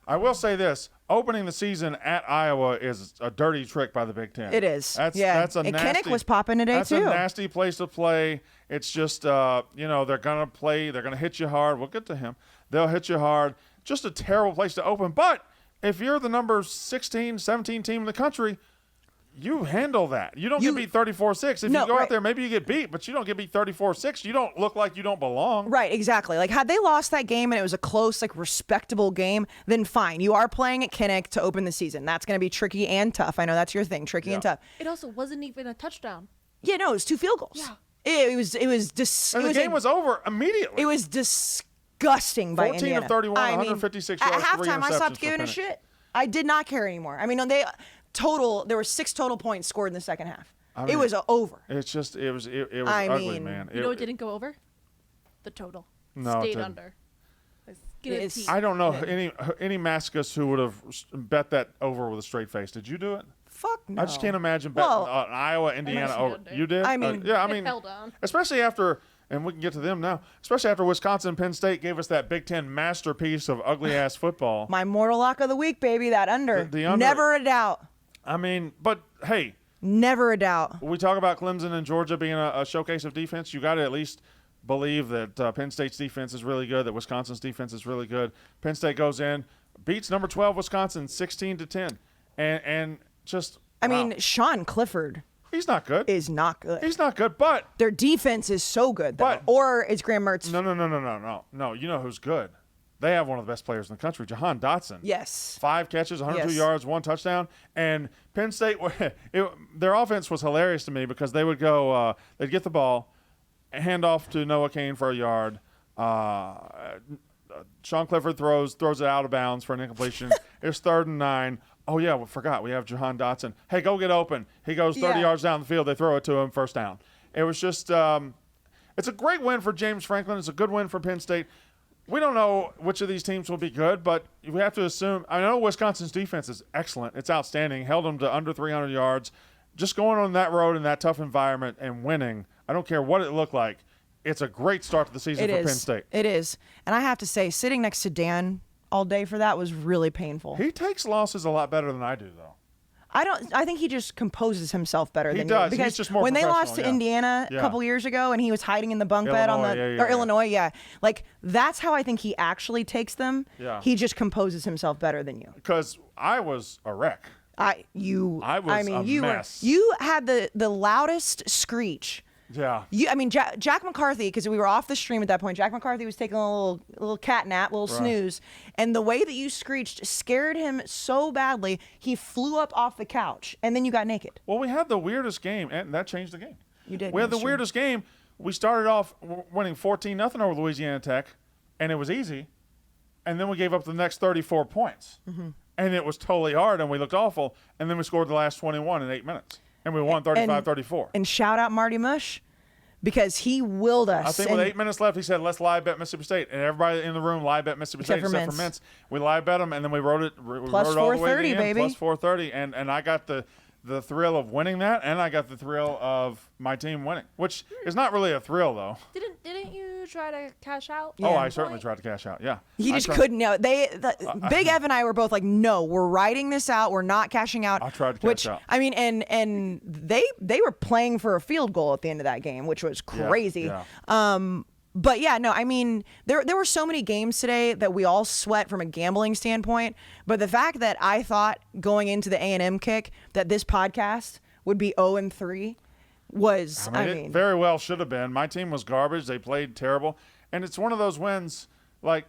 A: I will say this, opening the season at Iowa is a dirty trick by the Big Ten.
B: It is.
A: That's a
B: and
A: nasty.
B: Kinnick was popping today
A: that's
B: too.
A: That's a nasty place to play. It's just, they're going to play. They're going to hit you hard. We'll get to him. They'll hit you hard. Just a terrible place to open. But if you're the number 16, 17 team in the country, you handle that. You don't get beat 34-6. If you go out there, maybe you get beat, but you don't get beat 34-6. You don't look like you don't belong.
B: Right, exactly. Had they lost that game and it was a close, respectable game, then fine. You are playing at Kinnick to open the season. That's going to be tricky and tough. I know that's your thing, tricky and tough.
C: It also wasn't even a touchdown.
B: Yeah, no, it was 2 field goals.
C: Yeah.
B: It was
A: And the game was over immediately.
B: It was disgusting by
A: 14
B: Indiana.
A: of 31, 156 yards,
B: At
A: 3
B: halftime, I
A: interceptions
B: stopped
A: for
B: giving a
A: Penix.
B: shit. I did not care anymore. There were 6 total points scored in the second half. It was over.
A: It's just, it was ugly, man.
C: You know what didn't go over? The total.
A: No, it
C: Stayed
A: didn't.
C: under. It's
A: I don't know any Mascus who would have bet that over with a straight face. Did you do it?
B: Fuck no.
A: I just can't imagine betting Iowa, Indiana over. You did?
C: It fell down.
A: Especially after, and we can get to them now, especially after Wisconsin and Penn State gave us that Big Ten masterpiece of ugly-ass football.
B: My mortal lock of the week, baby, that under.
A: The under.
B: Never a doubt.
A: But hey.
B: Never a doubt.
A: We talk about Clemson and Georgia being a showcase of defense. You got to at least believe that Penn State's defense is really good, that Wisconsin's defense is really good. Penn State goes in, beats number 12 Wisconsin 16-10, and just.
B: I
A: wow.
B: mean, Sean Clifford
A: He's not good.
B: is not good.
A: He's not good, but
B: Their defense is so good, though.
A: But-
B: Or is Graham Mertz?
A: no. You know who's good? They have one of the best players in the country, Jahan Dotson.
B: Yes.
A: 5 catches, 102
B: Yes.
A: yards, 1 touchdown. And Penn State, their offense was hilarious to me because they would go, they'd get the ball, hand off to Noah Cain for a yard. Sean Clifford throws it out of bounds for an incompletion. It's 3rd and 9. Oh, yeah, we forgot. We have Jahan Dotson. Hey, go get open. He goes 30 yards down the field. They throw it to him, 1st down. It was just it's a great win for James Franklin. It's a good win for Penn State. We don't know which of these teams will be good, but we have to assume. I know Wisconsin's defense is excellent. It's outstanding. Held them to under 300 yards. Just going on that road in that tough environment and winning, I don't care what it looked like. It's a great start to the season for Penn State.
B: It is. And I have to say, sitting next to Dan all day for that was really painful.
A: He takes losses a lot better than I do, though.
B: I think he just composes himself better than
A: does.
B: you.
A: He's
B: Because
A: just more
B: when they lost to
A: professional,
B: Indiana a couple years ago and he was hiding in the bunk bed Illinois, like that's how I think he actually takes them.
A: Yeah.
B: He just composes himself better than you.
A: Because I was a wreck.
B: I was
A: a mess.
B: You had the loudest screech.
A: Yeah.
B: Jack McCarthy, because we were off the stream at that point. Jack McCarthy was taking a little cat nap, little snooze, and the way that you screeched scared him so badly he flew up off the couch, and then you got naked.
A: Well, we had the weirdest game, and that changed the game.
B: You did.
A: We had the
B: that's true.
A: weirdest game. We started off winning 14-0 over Louisiana Tech, and it was easy, and then we gave up the next 34 points, and it was totally hard, and we looked awful, and then we scored the last 21 in 8 minutes. And we won 35-34.
B: And shout out Marty Mush, because he willed us.
A: I think with 8 minutes left, he said, let's live bet Mississippi State. And everybody in the room live bet Mississippi State except for Mintz. We live bet them, and then we wrote it,
B: Plus
A: wrote it all the way to the
B: 430,
A: end,
B: baby.
A: plus 430. And I got the thrill of winning that, and I got the thrill of my team winning, which is not really a thrill, though.
C: Didn't you try to cash out?
B: Yeah.
A: Oh, I certainly tried to cash out, yeah.
B: He just couldn't know. Big Ev and I were both like, no, we're writing this out. We're not cashing out.
A: I tried to cash out.
B: I mean, and they were playing for a field goal at the end of that game, which was crazy.
A: Yeah.
B: But yeah, no, I mean, there were so many games today that we all sweat from a gambling standpoint. But the fact that I thought going into the A&M kick that this podcast would be 0-3 was,
A: it very well should have been. My team was garbage. They played terrible. And it's one of those wins, like,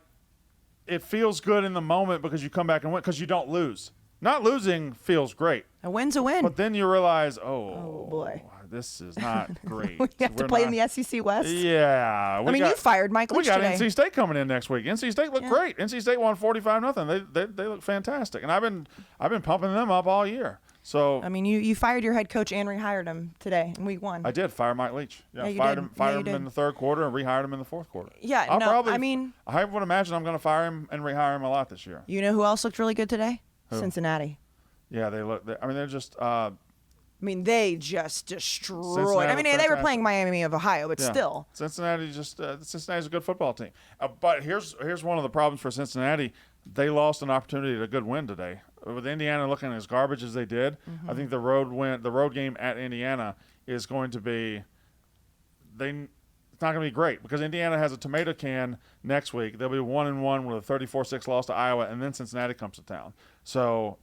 A: it feels good in the moment because you come back and win because you don't lose. Not losing feels great.
B: a win's a win.
A: But then you realize,
B: oh boy,
A: this is not great.
B: we have to play in the SEC West.
A: Yeah.
B: You fired Mike Leach
A: today. We
B: today.
A: got NC State coming in next week. NC State looked great. NC State won 45-0. They look fantastic. And I've been pumping them up all year. So
B: I mean, you fired your head coach and rehired him today in week 1.
A: I did fire Mike Leach. Yeah,
B: you
A: fired
B: did.
A: him. Fired
B: you
A: him in the 3rd quarter and rehired him in the 4th quarter.
B: Yeah,
A: I would imagine I'm going to fire him and rehire him a lot this year.
B: You know who else looked really good today?
A: Who?
B: Cincinnati.
A: Yeah, they're just.
B: They just destroyed.
A: Cincinnati
B: They were playing Miami of Ohio, but still.
A: Cincinnati's a good football team. But here's one of the problems for Cincinnati. They lost an opportunity at a good win today. With Indiana looking as garbage as they did, I think the road game at Indiana is going to be it's not going to be great because Indiana has a tomato can next week. They'll be 1-1 with a 34-6 loss to Iowa, and then Cincinnati comes to town. So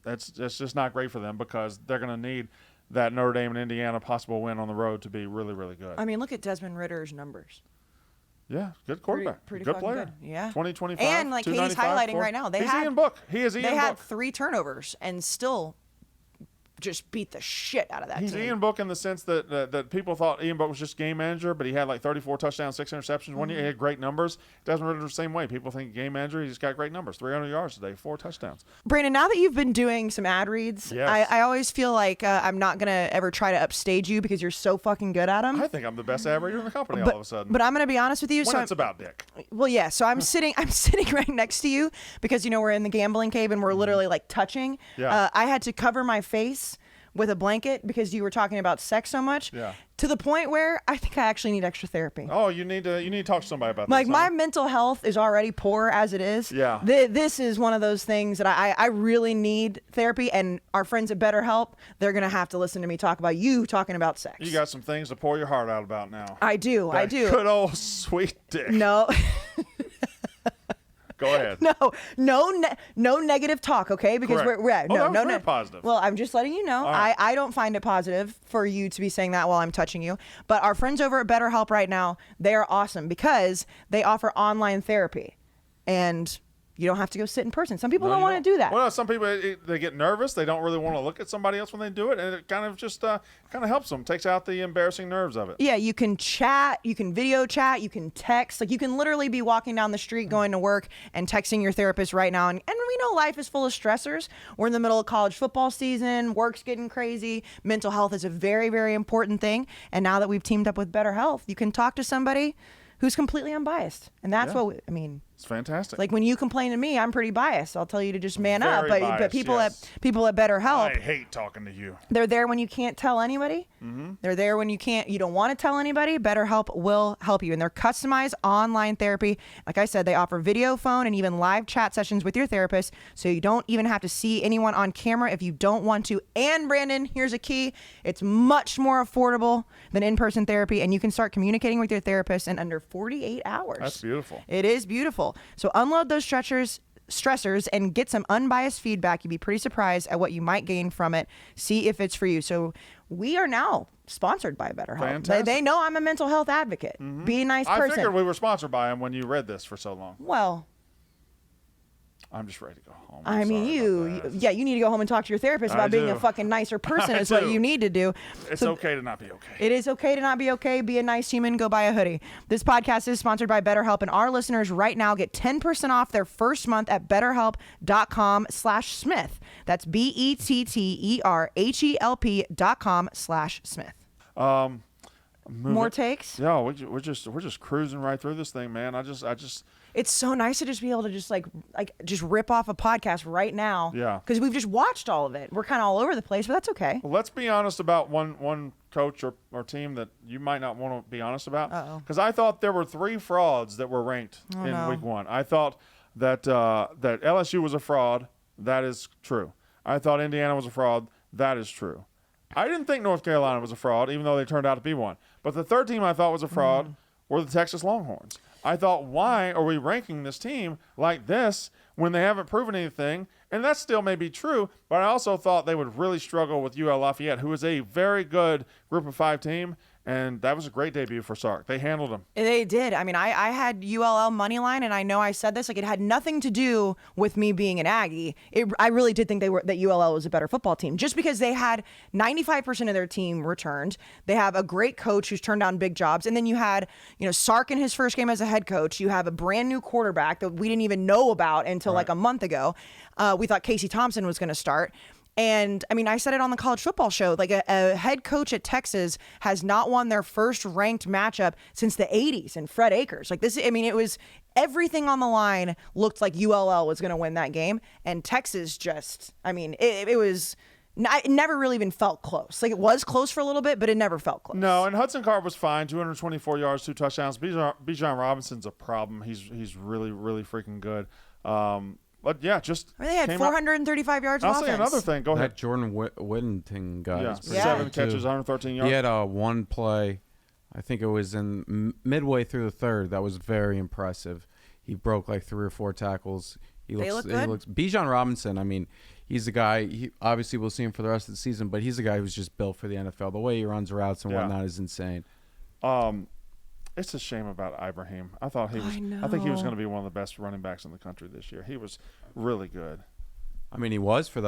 A: that's just not great for them because they're going to need that Notre Dame and Indiana possible win on the road to be really, really good.
B: I mean, look at Desmond Ritter's numbers.
A: Yeah, good quarterback.
B: Pretty
A: good
B: fucking
A: player.
B: Good. Yeah.
A: 2025.
B: And like Katie's highlighting right now,
A: He's Ian Book. He is Ian Book.
B: They had 3 turnovers and still just beat the shit out of that
A: He's
B: team.
A: Ian Book in the sense that people thought Ian Book was just game manager, but he had like 34 touchdowns, 6 interceptions. One year he had great numbers. Desmond Ritter the same way. People think game manager, he's got great numbers. 300 yards today, 4 touchdowns.
B: Brandon, now that you've been doing some ad reads,
A: yes.
B: I always feel like I'm not going to ever try to upstage you because you're so fucking good at them.
A: I think I'm the best ad reader in the company all of a sudden.
B: But I'm going to be honest with you.
A: When it's about Dick.
B: Well, yeah. So I'm sitting right next to you because, we're in the gambling cave and we're literally like touching.
A: Yeah.
B: I had to cover my face with a blanket because you were talking about sex so much.
A: Yeah.
B: To the point where I think I actually need extra therapy.
A: Oh, you need to talk to somebody about
B: Like
A: this.
B: my mental health is already poor as it is.
A: Yeah.
B: This is one of those things that I really need therapy, and our friends at BetterHelp, they're gonna have to listen to me talk about you talking about sex.
A: You got some things to pour your heart out about now.
B: I do.
A: Good old sweet Dick.
B: No.
A: Go ahead.
B: No negative talk, okay? Because
A: Correct.
B: we're
A: that was very positive.
B: Well, I'm just letting you know.
A: Right.
B: I don't find it positive for you to be saying that while I'm touching you. But our friends over at BetterHelp right now, they are awesome because they offer online therapy, and you don't have to go sit in person. Some people don't want to do that.
A: Well, some people they get nervous. They don't really want to look at somebody else when they do it, and it kind of just kind of helps them. Takes out the embarrassing nerves of it.
B: Yeah, you can chat, you can video chat, you can text. Like you can literally be walking down the street going to work and texting your therapist right now. And we know life is full of stressors. We're in the middle of college football season. Work's getting crazy. Mental health is a very, very important thing. And now that we've teamed up with BetterHelp, you can talk to somebody who's completely unbiased. And that's
A: It's fantastic.
B: like when you complain to me, I'm pretty biased. I'll tell you to just man up.
A: Very
B: But
A: biased,
B: people
A: yes.
B: at BetterHelp,
A: I hate talking to you.
B: they're there when you can't tell anybody. Mm-hmm. They're there when you don't want to tell anybody. BetterHelp will help you. And they're customized online therapy. Like I said, they offer video, phone, and even live chat sessions with your therapist. So you don't even have to see anyone on camera if you don't want to. And Brandon, here's a key. It's much more affordable than in-person therapy. And you can start communicating with your therapist in under 48 hours.
A: That's beautiful.
B: It is beautiful. So unload those stressors and get some unbiased feedback. You'd be pretty surprised at what you might gain from it. See if it's for you. So we are now sponsored by BetterHelp.
A: Fantastic.
B: They know I'm a mental health advocate. Mm-hmm. Be a nice person.
A: I figured we were sponsored by him when you read this for so long.
B: Well,
A: I'm just ready to go home.
B: I mean, you need to go home and talk to your therapist about being a fucking nicer person is what you need to do.
A: It's okay to not be okay.
B: It is okay to not be okay. Be a nice human. Go buy a hoodie. This podcast is sponsored by BetterHelp, and our listeners right now get 10% off their first month at BetterHelp.com/Smith. That's BetterHelp.com/Smith. More takes?
A: Yeah, we're just cruising right through this thing, man. I just.
B: It's so nice to just be able to just just rip off a podcast right now.
A: Yeah.
B: Because we've just watched all of it. We're kind of all over the place, but that's okay.
A: Well, let's be honest about one coach or team that you might not want to be honest about. Because I thought there were 3 frauds that were ranked in week 1. I thought that that LSU was a fraud. That is true. I thought Indiana was a fraud. That is true. I didn't think North Carolina was a fraud, even though they turned out to be one. But the third team I thought was a fraud were the Texas Longhorns. I thought, why are we ranking this team like this when they haven't proven anything? And that still may be true, but I also thought they would really struggle with UL Lafayette, who is a very good Group of 5 team, and that was a great debut for Sark. They handled them.
B: They did. I mean, I had ULL money line, and I know I said this, like it had nothing to do with me being an Aggie. I really did think that ULL was a better football team, just because they had 95% of their team returned. They have a great coach who's turned down big jobs, and then you had Sark in his first game as a head coach. You have a brand new quarterback that we didn't even know about until like a month ago. We thought Casey Thompson was going to start. And I mean, I said it on the college football show, like a head coach at Texas has not won their first ranked matchup since the 80s and Fred Akers. Like this, I mean, it was everything on the line looked like ULL was going to win that game. And Texas just, I mean, it never really even felt close. Like it was close for a little bit, but it never felt close.
A: No, and Hudson Card was fine, 224 yards, 2 touchdowns. Bijan Robinson's a problem. He's really, really freaking good. But yeah,
B: they had 435 yards of offense.
A: I'll say another thing. Go ahead.
E: That Jordan Whittington guy.
A: Yeah, 7 catches, 113 yards.
E: He had one play. I think it was in midway through the third. That was very impressive. He broke like 3 or 4 tackles. He looks good. Bijan Robinson, I mean, he's a guy, obviously we'll see him for the rest of the season, but he's a guy who's just built for the NFL. The way he runs routes and whatnot is insane.
A: It's a shame about Ibrahim. I think he was going to be one of the best running backs in the country this year. He was really good.
E: I mean, he was for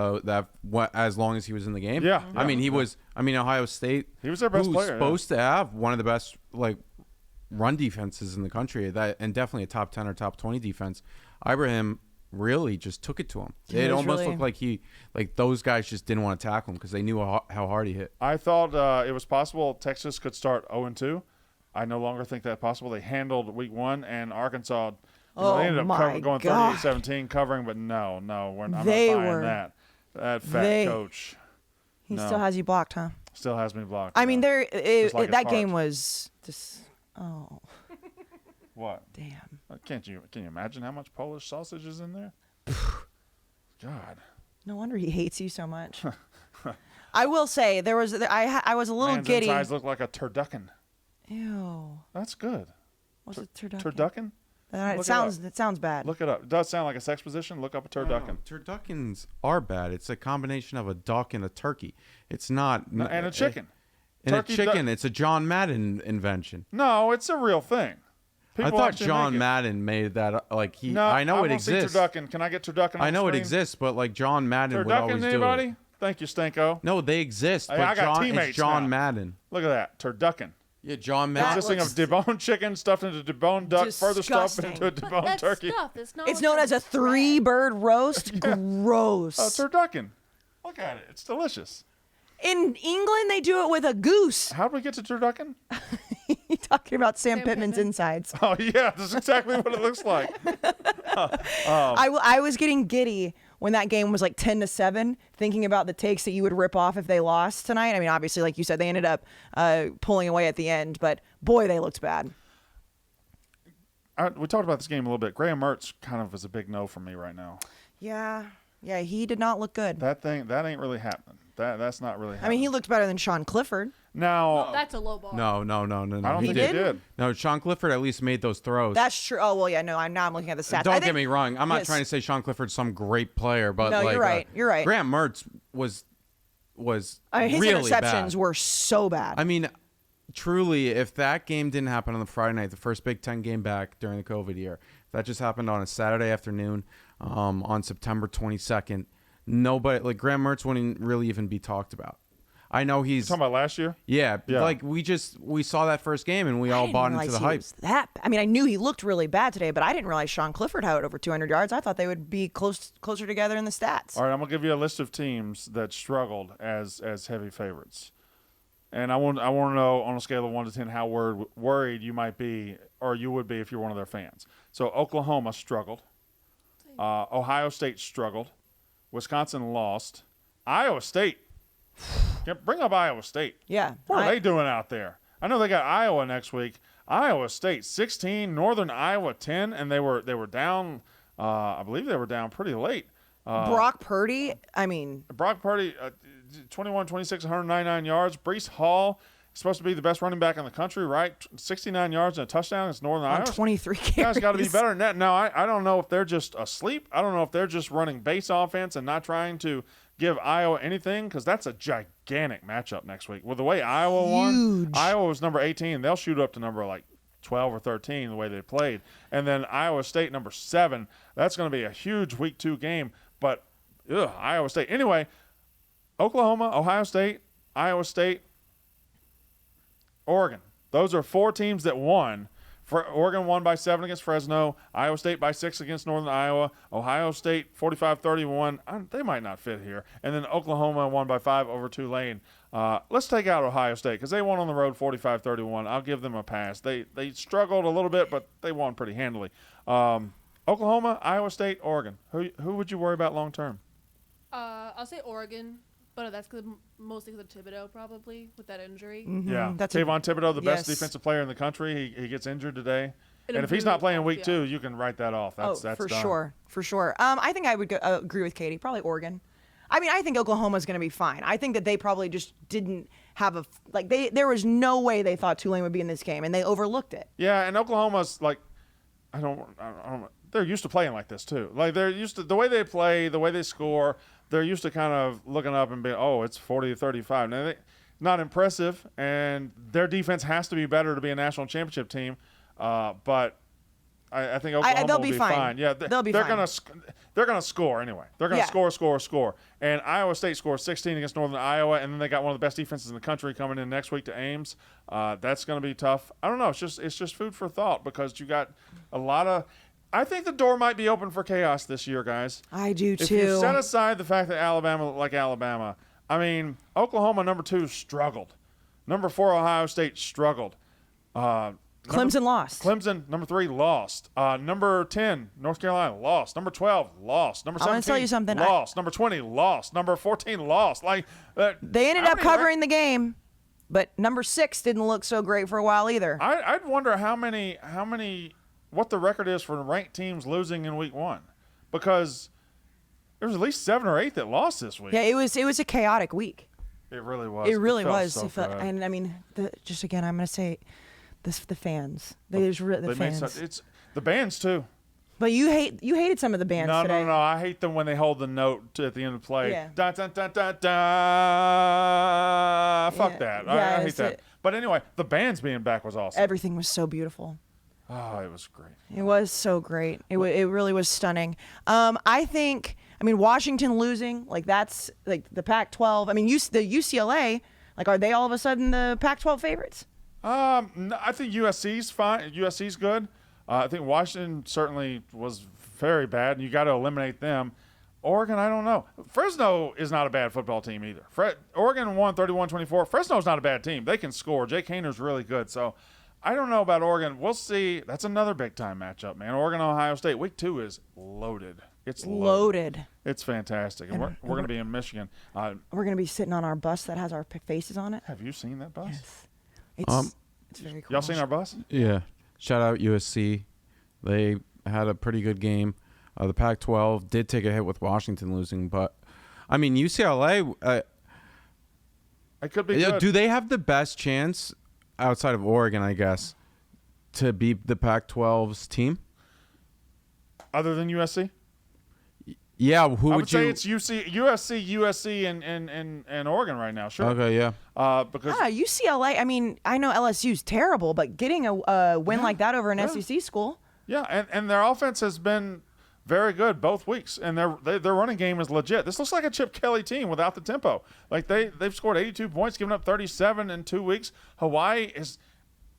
E: as long as he was in the game.
A: Yeah.
E: I mean, he was. I mean, Ohio State.
A: He was their best player.
E: Supposed to have one of the best run defenses in the country. And definitely a top 10 or top 20 defense. Ibrahim really just took it to him. It almost looked like those guys just didn't want to tackle him because they knew how hard he hit.
A: I thought it was possible Texas could start 0-2. I no longer think that possible. They handled week 1, and Arkansas they ended up going 38-17 covering, but no, I'm not buying that. That fat coach.
B: He still has you blocked, huh?
A: Still has me blocked.
B: I mean, that game was just
A: What?
B: Damn.
A: Can you imagine how much Polish sausage is in there? God.
B: No wonder he hates you so much. I will say I was a little giddy.
A: Man's insides look like a turducken.
B: Ew.
A: That's good.
B: What's a turducken?
A: Turducken?
B: It sounds bad.
A: Look it up. It does sound like a sex position. Look up a turducken.
E: Turduckens are bad. It's a combination of a duck and a turkey. It's not.
A: And a chicken.
E: And
A: Turkey
E: a chicken. It's a John Madden invention.
A: No, it's a real thing.
E: I thought John Madden made that. Like he.
A: No,
E: I know
A: I
E: it exists.
A: Turducken. Can I get turducken on
E: I know
A: the
E: it
A: screen?
E: exists, but like John Madden would always
A: Turducken,
E: do
A: anybody?
E: it.
A: Thank you, Stanko.
E: No, they exist,
A: Hey,
E: but
A: I got
E: John,
A: teammates
E: it's John
A: now.
E: Madden.
A: Look at that. Turducken.
E: Yeah, John Madden.
A: Consisting of deboned chicken stuffed into deboned duck, further stuffed
B: Disgusting.
A: into a
C: But
A: deboned
C: that's
A: turkey.
C: stuff. It's not.
B: It's
C: like
B: known as a
C: bread.
B: 3-bird roast. Gross.
A: Turducken. Look at it. It's delicious.
B: In England, they do it with a goose.
A: How did we get to turducken?
B: You talking about Sam
C: Sam
B: Pittman's
C: Pittman.
B: insides?
A: Oh, yeah. That's exactly what it looks like.
B: I was getting giddy when that game was like 10-7, thinking about the takes that you would rip off if they lost tonight. I mean, obviously, like you said, they ended up pulling away at the end, but boy, they looked bad.
A: We talked about this game a little bit. Graham Mertz kind of is a big no for me right now.
B: Yeah, he did not look good.
A: That ain't really happening. That's not really happening.
B: I mean, he looked better than Sean Clifford.
A: Now,
C: That's a low bar.
E: No.
A: I don't
E: He
A: think
E: did.
A: he did.
E: No, Sean Clifford at least made those throws.
B: That's true. Oh, well, yeah, no, I'm looking at the stats.
E: Don't get me wrong. I'm not
B: yes.
E: trying to say Sean Clifford's some great player, but
B: No,
E: like,
B: you're right. You're right.
E: Graham Mertz was
B: His
E: really
B: interceptions
E: bad.
B: were so bad.
E: I mean, truly, if that game didn't happen on the Friday night, the first Big Ten game back during the COVID year, if that just happened on a Saturday afternoon on September 22nd, nobody, like Graham Mertz wouldn't really even be talked about. I know he's
A: Talking about last year?
E: yeah,
A: Yeah.
E: like we saw that first game and we
B: I
E: all
B: didn't
E: bought into
B: realize
E: the
B: he
E: hype.
B: was I mean, I knew he looked really bad today, but I didn't realize Sean Clifford had over 200 yards. I thought they would be closer together in the stats.
A: All right, I'm going to give you a list of teams that struggled as heavy favorites. And I want to know on a scale of 1 to 10 how worried you might be or you would be if you're one of their fans. So Oklahoma struggled. Ohio State struggled. Wisconsin lost. Iowa State. Bring up Iowa State.
B: Yeah.
A: What are they doing out there? I know they got Iowa next week. Iowa State 16, Northern Iowa 10, and they were down. I believe they were down pretty late.
B: Brock Purdy, I mean,
A: Brock Purdy, 21, 26, 199 yards. Breece Hall is supposed to be the best running back in the country, right? 69 yards and a touchdown. It's Northern
B: on
A: Iowa.
B: 23 carries.
A: Guys got to be better than that. Now, I don't know if they're just asleep. I don't know if they're just running base offense and not trying to give Iowa anything, because that's a gigantic matchup next week. With the way Iowa won, Iowa was number 18. They'll shoot up to number like 12 or 13 the way they played. And then Iowa State number 7. That's going to be a huge week 2 game. But Iowa State. Anyway, Oklahoma, Ohio State, Iowa State, Oregon. Those are 4 teams that won. Oregon won by 7 against Fresno. Iowa State by 6 against Northern Iowa. Ohio State 45-31. They might not fit here. And then Oklahoma won by 5 over Tulane. Let's take out Ohio State because they won on the road 45-31. I'll give them a pass. They struggled a little bit, but they won pretty handily. Oklahoma, Iowa State, Oregon. Who would you worry about long term?
C: I'll say Oregon, but that's mostly because of Thibodeau, probably, with that injury.
A: Yeah,
B: That's
A: Kayvon Thibodeau, the best
B: yes.
A: defensive player in the country. He gets injured today.
C: It
A: And if he's
C: improved,
A: not playing week
C: yeah.
A: 2, you can write that off. That's
B: for
A: done.
B: sure. I think I would agree with Katie. Probably Oregon. I mean, I think Oklahoma's going to be fine. I think that they probably just didn't have there was no way they thought Tulane would be in this game, and they overlooked it.
A: Yeah, and Oklahoma's like, I don't. They're used to playing like this too. Like they're used to the way they play, the way they score. They're used to kind of looking up and being, oh, it's 40-35. Now, not impressive, and their defense has to be better to be a national championship team. But I think Oklahoma
B: they'll
A: will
B: be
A: be
B: fine.
A: fine. Yeah,
B: They'll be
A: they're
B: fine.
A: They're gonna score anyway. They're gonna
B: Yeah.
A: score. And Iowa State scores 16 against Northern Iowa, and then they got one of the best defenses in the country coming in next week to Ames. That's gonna be tough. I don't know. It's just food for thought because you got a lot of. I think the door might be open for chaos this year, guys.
B: I do too.
A: If you set aside the fact that Alabama looked like Alabama, I mean, Oklahoma number 2 struggled. Number 4 Ohio State struggled.
B: Clemson lost.
A: Clemson number 3 lost. Number 10 North Carolina lost. Number 12 lost. Number 17
B: I'm gonna tell you something.
A: lost. Number 20 lost. Number 14 lost. Like
B: They ended up covering the game, but number 6 didn't look so great for a while either.
A: I'd wonder what the record is for ranked teams losing in week 1, because there was at least 7 or 8 that lost this week.
B: Yeah, it was a chaotic week.
A: It really was.
B: It really
A: felt
B: was.
A: so bad.
B: And I mean, just again, I'm going to say this: the fans. The
A: They made
B: fans.
A: The bands too.
B: But you hated some of the bands today.
A: No. I hate them when they hold the note at the end of the play.
B: Yeah.
A: Da, da, da, da, da. Fuck that.
B: Yeah,
A: I hate that. But anyway, the bands being back was awesome.
B: Everything was so beautiful.
A: Oh, it was great.
B: It was so great. It really was stunning. I think. I mean, Washington losing, like that's like the Pac-12. I mean, the UCLA, like, are they all of a sudden the Pac-12 favorites?
A: No, I think USC's fine. USC's good. I think Washington certainly was very bad, and you got to eliminate them. Oregon, I don't know. Fresno is not a bad football team either. Oregon won 31-24. Fresno's not a bad team. They can score. Jake Hayner's really good. So I don't know about Oregon. We'll see. That's another big-time matchup, man. Oregon-Ohio State. Week 2 is loaded. It's loaded. It's fantastic. And we're going to be in Michigan.
B: We're going to be sitting on our bus that has our faces on it.
A: Have you seen that bus?
B: Yes. It's very cool.
A: Y'all seen our bus?
E: Yeah. Shout out USC. They had a pretty good game. The Pac-12 did take a hit with Washington losing, but I mean UCLA.
A: It could be good.
E: Do they have the best chance outside of Oregon, I guess, to beat the Pac-12's team?
A: Other than USC?
E: Yeah,
A: I would say it's USC, and Oregon right now. Sure.
E: Okay, yeah.
A: Because
B: UCLA. I mean, I know LSU's terrible, but getting a win like that over an SEC school.
A: Yeah, and their offense has been very good both weeks, and their running game is legit. This looks like a Chip Kelly team without the tempo. Like they've scored 82 points, given up 37 in 2 weeks. Hawaii is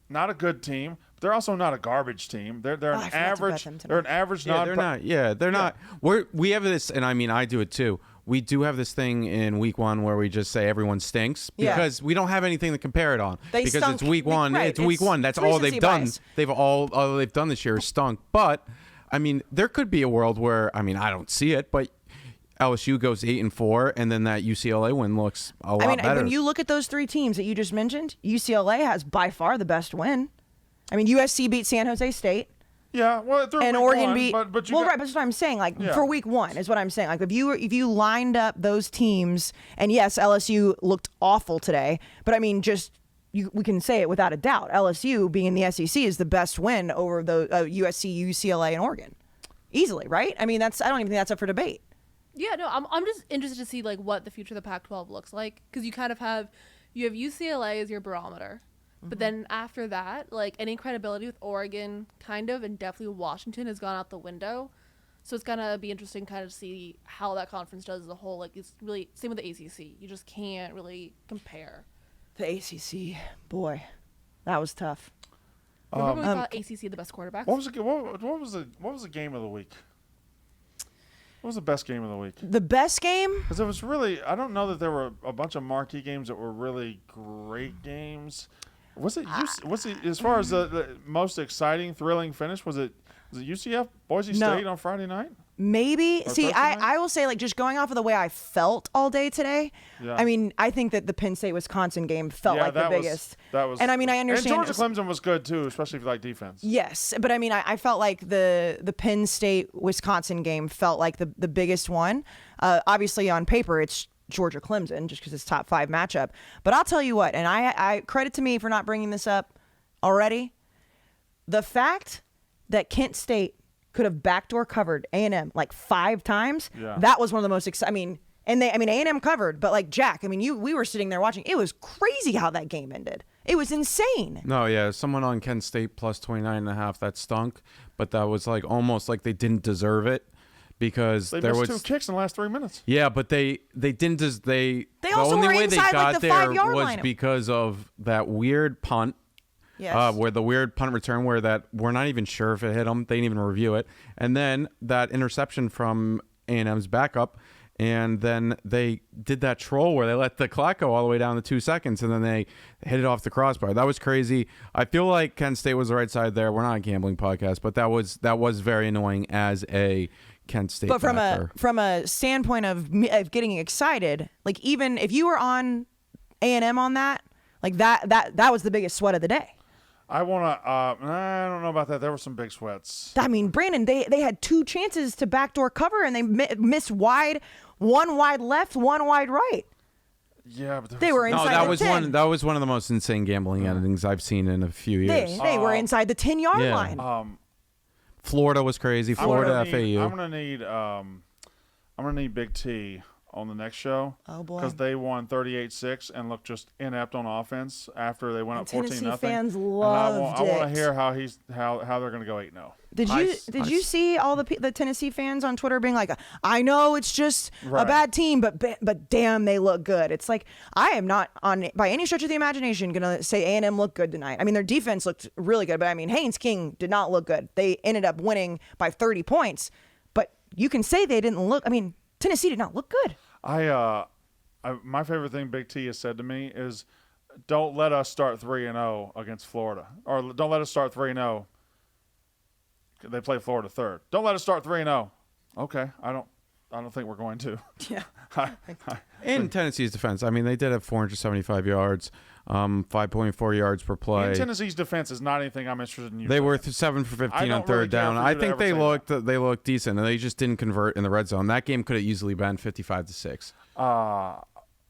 A: not a good team. But they're also not a garbage team. They're an average. They're an average.
E: Yeah, they're not. Yeah, they're not. We have this, and I mean I do it too. We do have this thing in week 1 where we just say everyone stinks because we don't have anything to compare it on. Because it's week 1.
B: Right.
E: It's week 1. That's all they've done. All they've done this year is stunk. But I mean, there could be a world where I don't see it, but LSU goes 8-4, and then that UCLA win looks a lot better.
B: When you look at those 3 teams that you just mentioned, UCLA has by far the best win. I mean, USC beat San Jose State.
A: Yeah, well,
B: and Oregon beat.
A: But
B: right, but that's what I'm saying. Like for week 1 is what I'm saying. Like if you lined up those teams, and yes, LSU looked awful today, but I mean, we can say it without a doubt. LSU being in the SEC is the best win over the USC, UCLA, and Oregon, easily, right? I mean, I don't even think that's up for debate.
C: Yeah, no, I'm just interested to see like what the future of the Pac-12 looks like, because you kind of have UCLA as your barometer. But then after that, like any credibility with Oregon, kind of, and definitely Washington has gone out the window. So it's gonna be interesting, kind of see how that conference does as a whole. Like it's really same with the ACC. You just can't really compare.
B: The ACC, boy, that was tough.
C: Remember when we thought ACC the best quarterbacks?
A: What was the game of the week? What was the best game of the week?
B: The best game?
A: Because it was really, I don't know that there were a bunch of marquee games that were really great games. Was it as far as the most exciting, thrilling finish? Was it UCF Boise State on Friday night?
B: Maybe.
A: Or
B: See,
A: Thursday night?
B: I will say, like, just going off of the way I felt all day today.
A: Yeah.
B: I mean, I think that the Penn State Wisconsin game felt like the biggest.
A: That was.
B: And I mean, I understand.
A: And Georgia Clemson was good too, especially if you like defense.
B: Yes, but I mean, I felt like the Penn State Wisconsin game felt like the biggest one. Obviously, on paper, it's Georgia Clemson just because it's top 5 matchup. But I'll tell you what, and I credit to me for not bringing this up already. The fact that Kent State could have backdoor covered A&M like 5 times.
A: Yeah.
B: That was one of the most exciting. A&M covered, but like Jack, I mean, we were sitting there watching. It was crazy how that game ended. It was insane.
E: No, yeah, someone on Kent State plus 29.5 that stunk, but that was like almost like they didn't deserve it. Because
A: they
E: there
A: missed
E: was
A: 2 kicks in the last 3 minutes.
E: Yeah, but they didn't just
B: They
E: the
B: also
E: only
B: were
E: way they
B: inside,
E: got
B: like, the
E: there
B: 5-yard
E: was
B: line.
E: because of that weird punt.
B: Yes.
E: Where the weird punt return where that we're not even sure if it hit them. They didn't even review it. And then that interception from A&M's backup. And then they did that troll where they let the clock go all the way down to 2 seconds, and then they hit it off the crossbar. That was crazy. I feel like Kent State was the right side there. We're not a gambling podcast, but that was very annoying as a Kent State.
B: But
E: backer.
B: from a standpoint of getting excited, like even if you were on A&M on that, like that was the biggest sweat of the day.
A: I don't know about that. There were some big sweats.
B: I mean, Brandon, they had 2 chances to backdoor cover, and they missed wide, 1 wide left, 1 wide right.
A: Yeah, but
B: they were inside
E: that
B: the
E: was
B: 10.
E: That was one of the most insane gambling endings I've seen in a few years.
B: They were inside the 10-yard line.
E: Florida was crazy. Florida, FAU.
A: I'm gonna need Big T on the next show.
B: Oh boy,
A: because they won 38-6 and looked just inept on offense after they went up 14-0.
B: Tennessee fans loved
A: I want
B: it.
A: to hear how they're gonna go 8-0.
B: Did you see all the Tennessee fans on Twitter being like, I know it's just a bad team, but damn, they look good. It's like, I am not by any stretch of the imagination gonna say A&M looked good tonight. I mean, their defense looked really good, but I mean, Haynes King did not look good. They ended up winning by 30 points, but you can say they didn't look. I mean, Tennessee did not look good.
A: My favorite thing Big T has said to me is, don't let us start 3-0 against Florida, or don't let us start 3-0. They play Florida third. Don't let us start 3-0. Okay, I don't think we're going to.
B: Yeah.
E: In Tennessee's defense, I mean, they did have 475 yards, 5.4 yards per play.
A: In Tennessee's defense is not anything I'm interested in.
E: They were 7 for 15 on third down. I think they looked decent, and they just didn't convert in the red zone. That game could have easily been 55-6.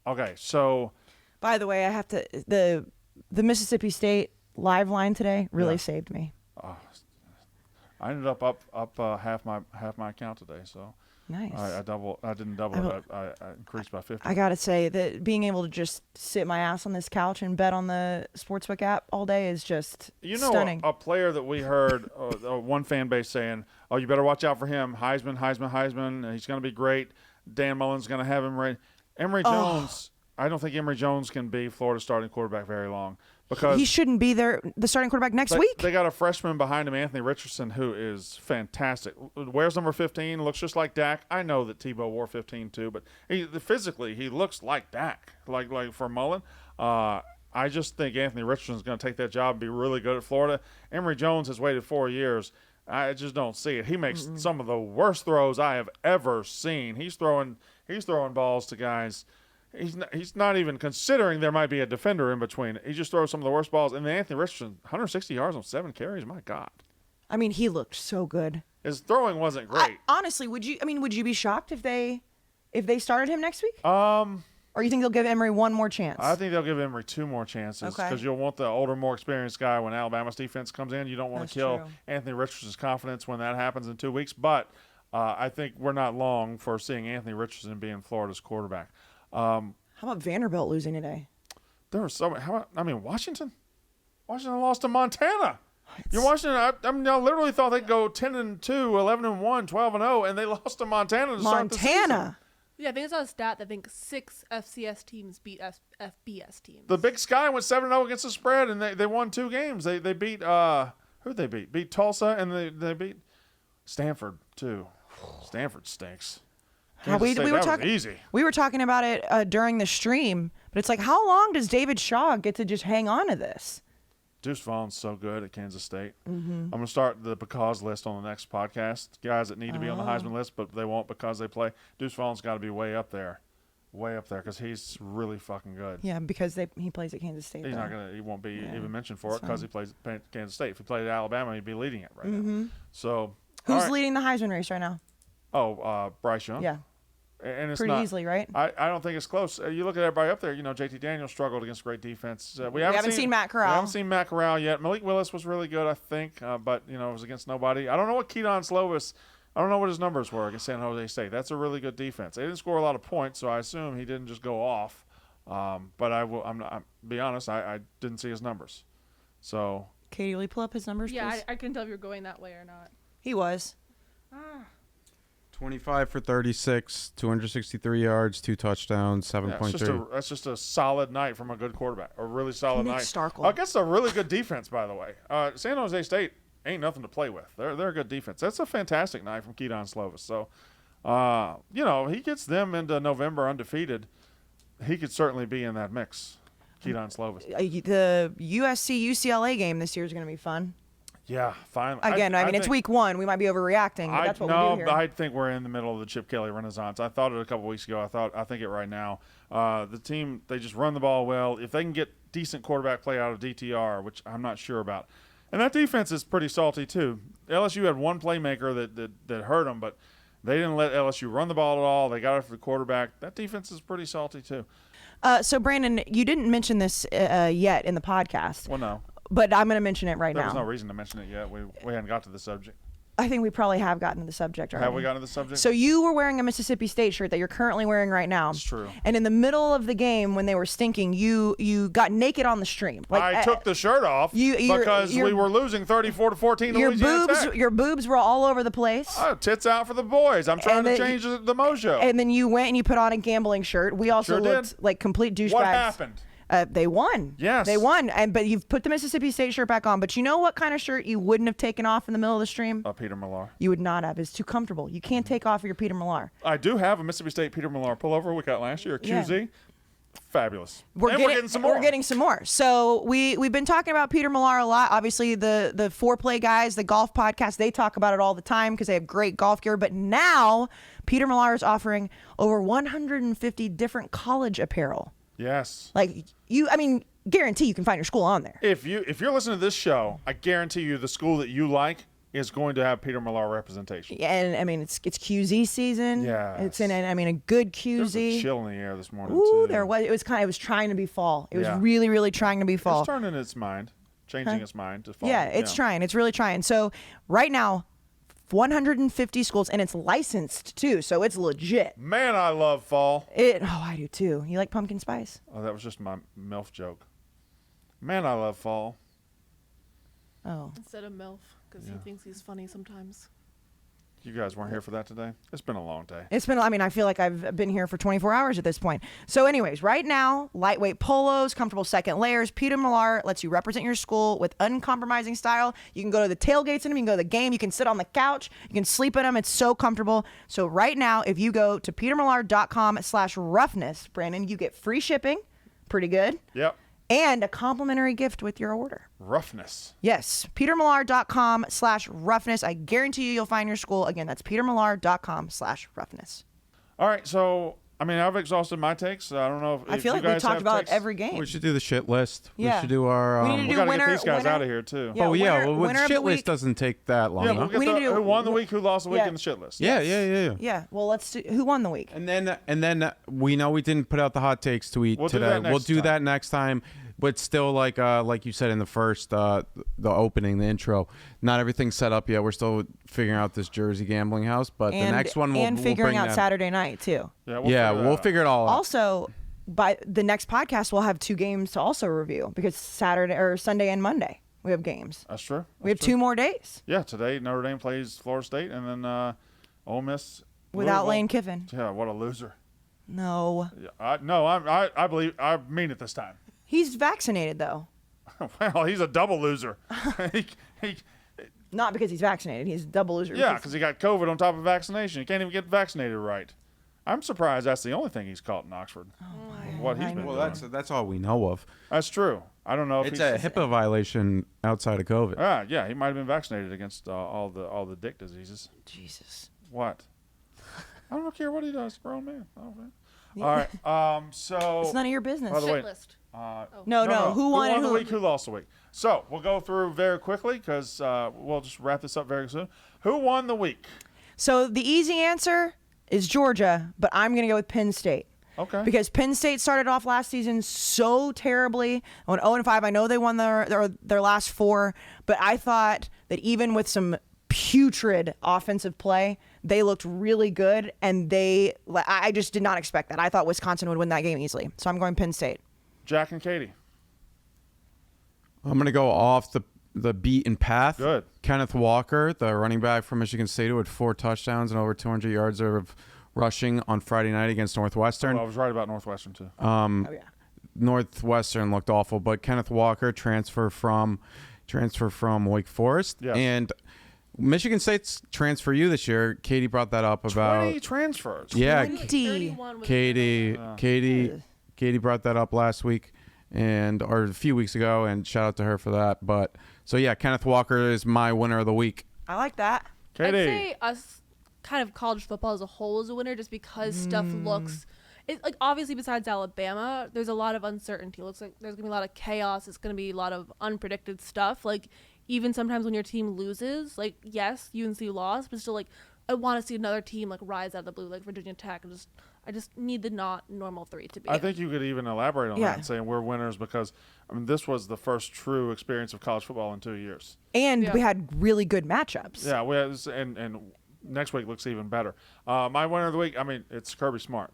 A: Okay, so.
B: By the way, I have to the Mississippi State live line today really saved me.
A: I ended up half my account today, so
B: nice.
A: I didn't double it. I increased by 50.
B: I gotta say that being able to just sit my ass on this couch and bet on the sportsbook app all day is just stunning.
A: A player that we heard one fan base saying, "Oh, you better watch out for him. Heisman. He's going to be great. Dan Mullen's going to have him ready." Emory Jones. I don't think Emory Jones can be Florida's starting quarterback very long. Because
B: he shouldn't be the starting quarterback next week.
A: They got a freshman behind him, Anthony Richardson, who is fantastic. Wears number 15, looks just like Dak. I know that Tebow wore 15 too, but physically he looks like Dak, like for Mullen. I just think Anthony Richardson is going to take that job and be really good at Florida. Emory Jones has waited 4 years. I just don't see it. He makes some of the worst throws I have ever seen. He's throwing balls to guys. He's not even considering there might be a defender in between. He just throws some of the worst balls. And then Anthony Richardson, 160 yards on 7 carries. My God.
B: I mean, he looked so good.
A: His throwing wasn't great.
B: Honestly, would you be shocked if they started him next week? Or you think they'll give Emory one more chance?
A: I think they'll give Emory 2 more chances because you'll want the older, more experienced guy when Alabama's defense comes in. You don't want to kill Anthony Richardson's confidence when that happens in 2 weeks. But I think we're not long for seeing Anthony Richardson being Florida's quarterback.
B: How about Vanderbilt losing today?
A: There were Washington lost to Montana. You're Washington. I literally thought they'd go 10-2, 11-1, 12-0, and they lost to Montana to start the season.
C: Yeah, I think it's on a stat that I think 6 FCS teams beat FBS teams.
A: The Big Sky went 7-0 against the spread, and they won 2 games. They beat who'd they beat? Beat Tulsa, and they beat Stanford too. Stanford stinks.
B: We were talking about it during the stream, but it's like, how long does David Shaw get to just hang on to this?
A: Deuce Vaughn's so good at Kansas State. I'm going to start the because list on the next podcast. Guys that need to be on the Heisman list, but they won't because they play. Deuce Vaughn's got to be way up there because he's really fucking good.
B: Yeah, because he plays at Kansas State.
A: He won't be even mentioned for it because he plays at Kansas State. If he played at Alabama, he'd be leading it right now. So
B: who's leading the Heisman race right now?
A: Bryce Young.
B: Yeah.
A: And it's
B: pretty easily, right?
A: I don't think it's close. You look at everybody up there. JT Daniels struggled against great defense. We haven't
B: seen Matt Corral.
A: We haven't seen Matt Corral yet. Malik Willis was really good, I think, but it was against nobody. I don't know what Keaton Slovis. I don't know what his numbers were against San Jose State. That's a really good defense. They didn't score a lot of points, so I assume he didn't just go off. But I'm be honest. I didn't see his numbers. So
B: Katie, will you pull up his numbers?
C: Yeah,
B: please?
C: I couldn't tell if you're going that way or not.
B: He was.
E: 25 for 36, 263 yards, 2 touchdowns, 7.3.
A: That's just a solid night from a good quarterback. A really solid night.
B: Starkle.
A: Against a really good defense, by the way. San Jose State ain't nothing to play with. They're a good defense. That's a fantastic night from Keaton Slovis. So, he gets them into November undefeated. He could certainly be in that mix, Keaton Slovis.
B: The USC-UCLA game this year is going to be fun.
A: Yeah, finally.
B: Again, I mean, it's week 1. We might be overreacting, but that's what we do here.
A: I think we're in the middle of the Chip Kelly renaissance. I thought it a couple weeks ago. I think it right now. The team, they just run the ball well. If they can get decent quarterback play out of DTR, which I'm not sure about. And that defense is pretty salty too. LSU had one playmaker that hurt them, but they didn't let LSU run the ball at all. They got it for the quarterback. That defense is pretty salty too.
B: So, Brandon, you didn't mention this yet in the podcast.
A: Well, no.
B: But I'm going to mention it right now.
A: There was no reason to mention it yet. We hadn't got to the subject.
B: I think we probably have gotten to the subject already.
A: Have we gotten to the subject?
B: So you were wearing a Mississippi State shirt that you're currently wearing right now.
A: It's true.
B: And in the middle of the game, when they were stinking, you got naked on the stream.
A: I took the shirt off because we were losing 34-14 to Louisiana Tech.
B: Your boobs were all over the place.
A: Oh, tits out for the boys. I'm trying to change the mojo.
B: And then you went and you put on a gambling shirt. We also looked like complete douchebags.
A: What happened?
B: They won.
A: Yes.
B: They won. But you've put the Mississippi State shirt back on. But you know what kind of shirt you wouldn't have taken off in the middle of the stream?
A: A Peter Millar.
B: You would not have. It's too comfortable. You can't take off your Peter Millar.
A: I do have a Mississippi State Peter Millar pullover we got last year, a QZ.
B: Yeah.
A: Fabulous.
B: We're getting some more. We're getting some more. So we've been talking about Peter Millar a lot. Obviously, the Foreplay guys, the golf podcast, they talk about it all the time because they have great golf gear. But now Peter Millar is offering over 150 different college apparel.
A: Yes.
B: Guarantee you can find your school on there.
A: If you're listening to this show, I guarantee you the school that you like is going to have Peter Millar representation.
B: Yeah, and it's QZ season.
A: Yeah.
B: It's in a good QZ.
A: There's a chill in the air this morning
B: Ooh,
A: too.
B: there was. It was trying to be fall. It was
A: Yeah.
B: really, really trying to be fall.
A: It's turning its mind, changing its mind to fall.
B: Yeah, it's trying. It's really trying. So right now, 150 schools, and it's licensed too, so it's legit.
A: Man, I love fall.
B: I do too. You like pumpkin spice?
A: Oh, that was just my MILF joke. Man, I love fall.
B: Oh.
C: Instead of MILF, because he thinks he's funny sometimes.
A: You guys weren't here for that today? It's been a long day.
B: I feel like I've been here for 24 hours at this point. So anyways, right now, lightweight polos, comfortable second layers. Peter Millar lets you represent your school with uncompromising style. You can go to the tailgates in them. You can go to the game. You can sit on the couch. You can sleep in them. It's so comfortable. So right now, if you go to petermillar.com/roughness, Brandon, you get free shipping. Pretty good.
A: Yep.
B: And a complimentary gift with your order.
A: Roughness.
B: Yes. petermillar.com/roughness. I guarantee you'll find your school. Again, that's petermillar.com/roughness.
A: All right. So, I've exhausted my takes. I don't know if
B: I feel
A: you
B: like we
A: guys
B: talked
A: have
B: about
A: takes.
B: every game.
E: We should do the shit list.
B: Yeah.
E: We should do our.
B: We need to
A: We
B: do
A: got to
B: winner-
A: get these guys
B: winner-
A: out of here, too.
B: Yeah.
E: With
B: winner of
E: shit
B: the
E: list
B: week.
E: doesn't take that long.
A: Yeah,
E: huh?
A: we'll get
B: We need to do-
A: who won the week, who lost the week,
B: Yeah.
A: and the shit list.
E: Yeah.
B: Yeah. Well, let's do who won the week.
E: And then we know we didn't put out the hot takes tweet
A: We'll do
E: today.
A: that next
E: We'll do
A: time.
E: that next time. But still, like you said in the first, the opening, the intro, not everything's set up yet. We're still figuring out this Jersey gambling house. But the next one we'll
B: figuring
E: we'll
B: out
E: bring
B: Saturday night too.
A: We'll
E: figure it all out.
B: Also, by the next podcast, we'll have 2 games to also review because Saturday or Sunday and Monday we have games.
A: That's true.
B: We have 2 more days
A: Yeah, today Notre Dame plays Florida State, and then Ole Miss
B: without
A: Louisville.
B: Lane Kiffin.
A: Yeah, what a loser.
B: No,
A: Yeah, I mean it this time.
B: he's vaccinated though.
A: Well, he's a double loser. he,
B: Not because he's vaccinated. He's a double loser.
A: yeah, because he got COVID on top of vaccination. He can't even get vaccinated right. I'm surprised that's the only thing he's caught in Oxford. What he's been
E: Well,
A: doing.
E: that's all we know of.
A: That's true. I don't know if
E: It's
A: he's
E: a HIPAA violation outside of COVID.
A: yeah, he might have been vaccinated against all the dick diseases.
B: Jesus.
A: What? I don't care what he does, grown man. All right. So
B: It's none of your business.
A: By the way,
C: Shit list.
B: No. Who won and
A: the
B: who?
A: week? Who lost the week? So we'll go through very quickly because we'll just wrap this up very soon. Who won the week?
B: So the easy answer is Georgia, but I'm going to go with Penn State.
A: Okay.
B: Because Penn State started off last season so terribly. Went 0-5. I know they won their last 4, but I thought that even with some putrid offensive play, they looked really good, and I just did not expect that. I thought Wisconsin would win that game easily. So I'm going Penn State.
A: Jack and Katie.
E: I'm going to go off the beaten path.
A: Good.
E: Kenneth Walker, the running back from Michigan State, who had 4 touchdowns and over 200 yards of rushing on Friday night against Northwestern.
A: Well, I was right about Northwestern too.
B: Oh yeah.
E: Northwestern looked awful, but Kenneth Walker transfer from Wake Forest.
A: Yes.
E: And Michigan State's transfer you this year. Katie brought that up about
A: 20 transfers.
E: Yeah,
C: 31 was
E: Katie brought that up last week or a few weeks ago, and shout out to her for that. But so yeah, Kenneth Walker is my winner of the week.
B: I like that.
A: Katie.
C: I'd say us kind of college football as a whole is a winner just because stuff looks like obviously besides Alabama, there's a lot of uncertainty. It looks like there's gonna be a lot of chaos. It's gonna be a lot of unpredicted stuff. Like even sometimes when your team loses, like yes, UNC lost, but still like I want to see another team like rise out of the blue, like Virginia Tech. I just need the not normal 3 to be.
A: I think you could even elaborate on that and saying we're winners because this was the first true experience of college football in 2 years,
B: and we had really good matchups.
A: Yeah, we had, and next week looks even better. My winner of the week, it's Kirby Smart.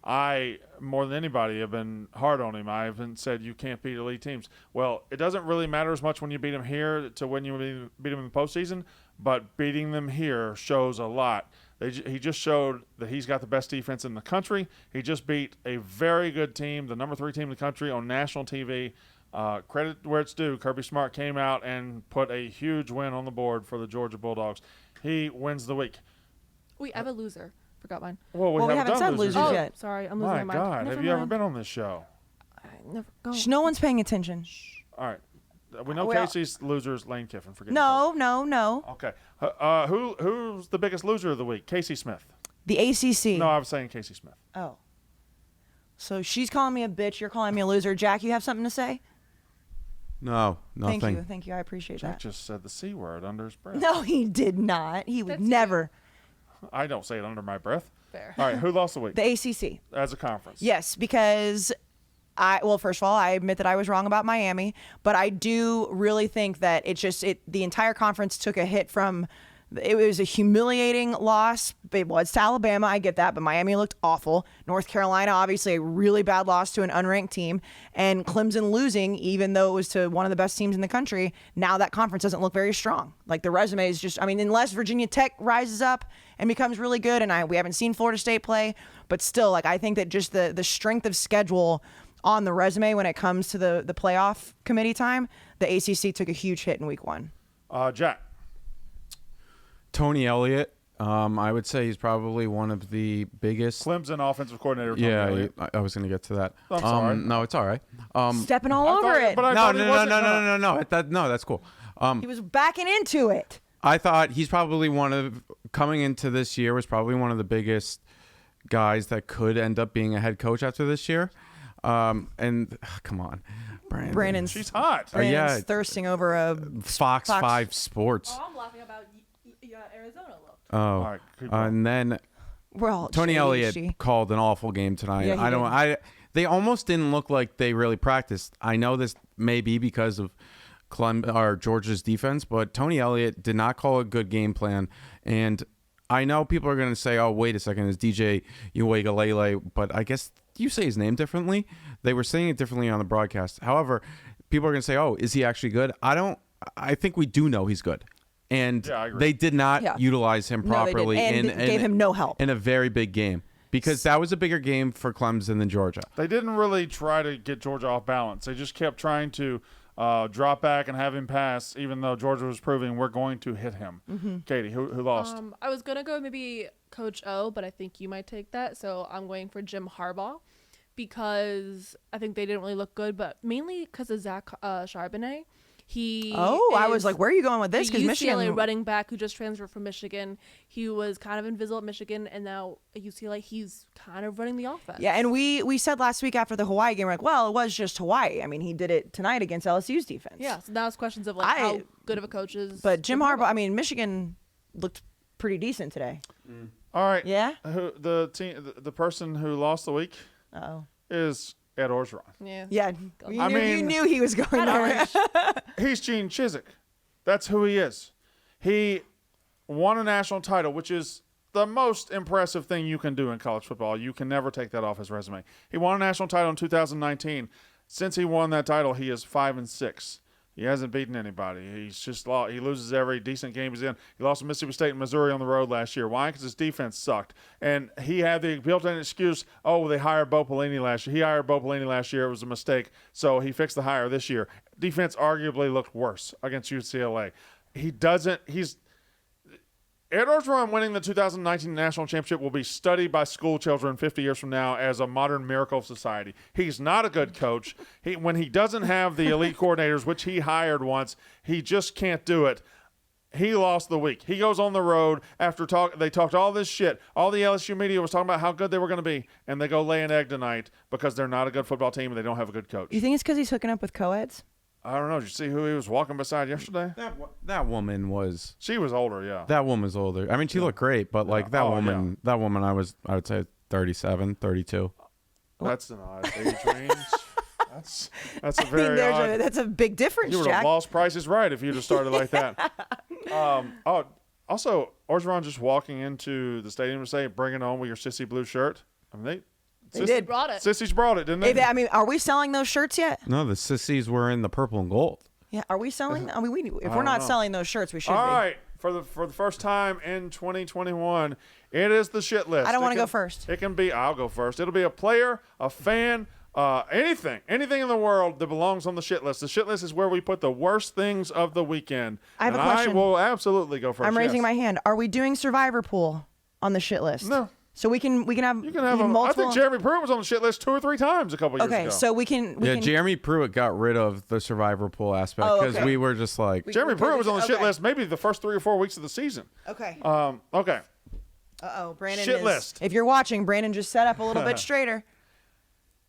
A: I, more than anybody, have been hard on him. I haven't said you can't beat elite teams. Well, it doesn't really matter as much when you beat them here to when you beat them in the postseason, but beating them here shows a lot. He just showed that he's got the best defense in the country. He just beat a very good team, the number 3 team in the country, on national TV. Credit where it's due. Kirby Smart came out and put a huge win on the board for the Georgia Bulldogs. He wins the week.
C: We have a loser. Forgot mine.
A: Well, we haven't
B: said
A: done
B: losers yet.
C: Oh, sorry, I'm losing my
A: My
C: mind.
A: God,
C: Never
A: have you ever
C: mind.
A: been on this show?
B: No one's paying attention.
A: All right. We know
B: Well-
A: Casey's losers, Lane Kiffin. Forget
B: No.
A: Okay. Who's the biggest loser of the week? Casey Smith.
B: The ACC.
A: No, I was saying Casey Smith.
B: Oh. So she's calling me a bitch. You're calling me a loser. Jack, you have something to say?
E: No, nothing.
B: Thank you. I appreciate
A: Jack
B: that.
A: just said the C word under his breath.
B: No, he did not. He would
C: That's
B: never.
A: I don't say it under my breath.
C: Fair.
A: All right, who lost the week
B: The ACC.
A: as a conference?
B: Yes, because first of all, I admit that I was wrong about Miami, but I do really think that the entire conference took a hit from. It was a humiliating loss. It was to Alabama, I get that, but Miami looked awful. North Carolina, obviously, a really bad loss to an unranked team. And Clemson losing, even though it was to one of the best teams in the country, now that conference doesn't look very strong. Like, the resume is just, unless Virginia Tech rises up and becomes really good, and we haven't seen Florida State play, but still, I think that just the strength of schedule on the resume when it comes to the playoff committee time, the ACC took a huge hit in week 1.
A: Jack.
E: Tony Elliott, I would say he's probably one of the biggest.
A: Clemson offensive coordinator. Tony
E: Yeah,
A: Elliott.
E: I was going to get to that.
A: I'm sorry.
E: No, it's all right.
B: Stepping all over
A: thought-
B: it.
A: but I
E: No,
A: thought
E: no,
A: he
E: no,
A: wasn't
E: no,
A: gonna-
E: no, no, no. No, that's cool.
B: He was backing into it.
E: I thought he's probably coming into this year was probably one of the biggest guys that could end up being a head coach after this year. And come on,
B: Brandon's
A: She's hot.
B: Brandon's thirsting over a
E: Fox 5 Sports.
C: I'm laughing about Arizona look.
E: Oh,
A: All right, keep going.
E: and then
B: well,
E: Tony Elliott called an awful game tonight.
B: Yeah, he
E: They almost didn't look like they really practiced. I know this may be because of Georgia's defense, but Tony Elliott did not call a good game plan. And I know people are going to say, "Oh, wait a second, it's DJ Uiagalelei," but I guess you say his name differently. They were saying it differently on the broadcast. However, people are going to say, "Oh, is he actually good?" I think we do know he's good. And
A: Yeah, I agree.
E: they did not utilize him
B: No, they
E: properly
B: didn't. And gave him no help.
E: in a very big game because that was a bigger game for Clemson than Georgia.
A: They didn't really try to get Georgia off balance. They just kept trying to drop back and have him pass, even though Georgia was proving we're going to hit him.
B: Mm-hmm.
A: Katie, who lost?
C: I was gonna go maybe Coach O, but I think you might take that, so I'm going for Jim Harbaugh because I think they didn't really look good, but mainly because of Zach Charbonnet.
B: I was like, where are you going with this?
C: Because
B: Because
C: UCLA
B: Michigan.
C: running back who just transferred from Michigan. He was kind of invisible at Michigan, and now at UCLA, he's kind of running the offense.
B: Yeah, and we said last week after the Hawaii game, we're like, well, it was just Hawaii. He did it tonight against LSU's defense.
C: Yeah, so now it's questions of how good of a coach is.
B: But Jim Harbaugh, Michigan looked pretty decent today.
A: All right.
B: Yeah?
A: The person who lost the week
B: Uh-oh.
A: is Ed Orgeron.
C: Yeah.
B: Yeah,
C: I
B: you knew he was going there.
A: He's Gene Chizik. That's who he is. He won a national title, which is the most impressive thing you can do in college football. You can never take that off his resume. He won a national title in 2019. Since he won that title, he is 5-6. He hasn't beaten anybody. He's just lost. He loses every decent game he's in. He lost to Mississippi State and Missouri on the road last year. Why? Because his defense sucked. And he had the built-in excuse, they hired Bo Pelini last year. He hired Bo Pelini last year. It was a mistake. So he fixed the hire this year. Defense arguably looked worse against UCLA. Ed Orgeron winning the 2019 national championship will be studied by school children 50 years from now as a modern miracle of society. He's not a good coach. When he doesn't have the elite coordinators, which he hired once, he just can't do it. He lost the week. He goes on the road after they talked all this shit. All the LSU media was talking about how good they were going to be, and they go lay an egg tonight because they're not a good football team and they don't have a good coach.
B: You think it's because he's hooking up with co-eds?
A: I don't know. Did you see who he was walking beside yesterday?
E: That woman was.
A: She was older, yeah.
E: That woman's older. I mean, she looked great, but like that woman, that woman, I would say 37, 32.
A: That's an odd age range. That's a very odd.
B: That's a big difference,
A: You would have
B: Jack.
A: lost Price is Right if you'd have started like that. Also, Orgeron just walking into the stadium to say, "Bring it on with your sissy blue shirt." I mean,
B: They did.
C: Brought it.
A: Sissies brought it, didn't they?
B: I mean, are we selling those shirts yet?
E: No, the sissies were in the purple and gold.
B: Yeah, are we selling? I mean, if we're
A: don't
B: not
A: know.
B: selling those shirts, we should
A: All
B: be.
A: right, for the first time in 2021, it is the shit list.
B: I don't want to go first.
A: It can be. I'll go first. It'll be a player, a fan, anything in the world that belongs on the shit list. The shit list is where we put the worst things of the weekend.
B: I have a
A: and
B: question.
A: I will absolutely go first.
B: I'm raising
A: yes.
B: my hand. Are we doing Survivor Pool on the shit list?
A: No.
B: So we can have
A: You can have I
B: multiple.
A: think Jeremy Pruitt was on the shit list 2 or 3 times a couple years ago.
B: Okay, so we can.
E: Jeremy Pruitt got rid of the survivor pool aspect
B: Oh,
E: because
B: okay.
E: we were just like,
A: Jeremy Pruitt was on the shit
B: okay.
A: list maybe the first 3 or 4 weeks of the season.
B: Okay.
A: Okay.
B: Brandon.
A: Shit list.
B: If you're watching, Brandon just set up a little bit straighter.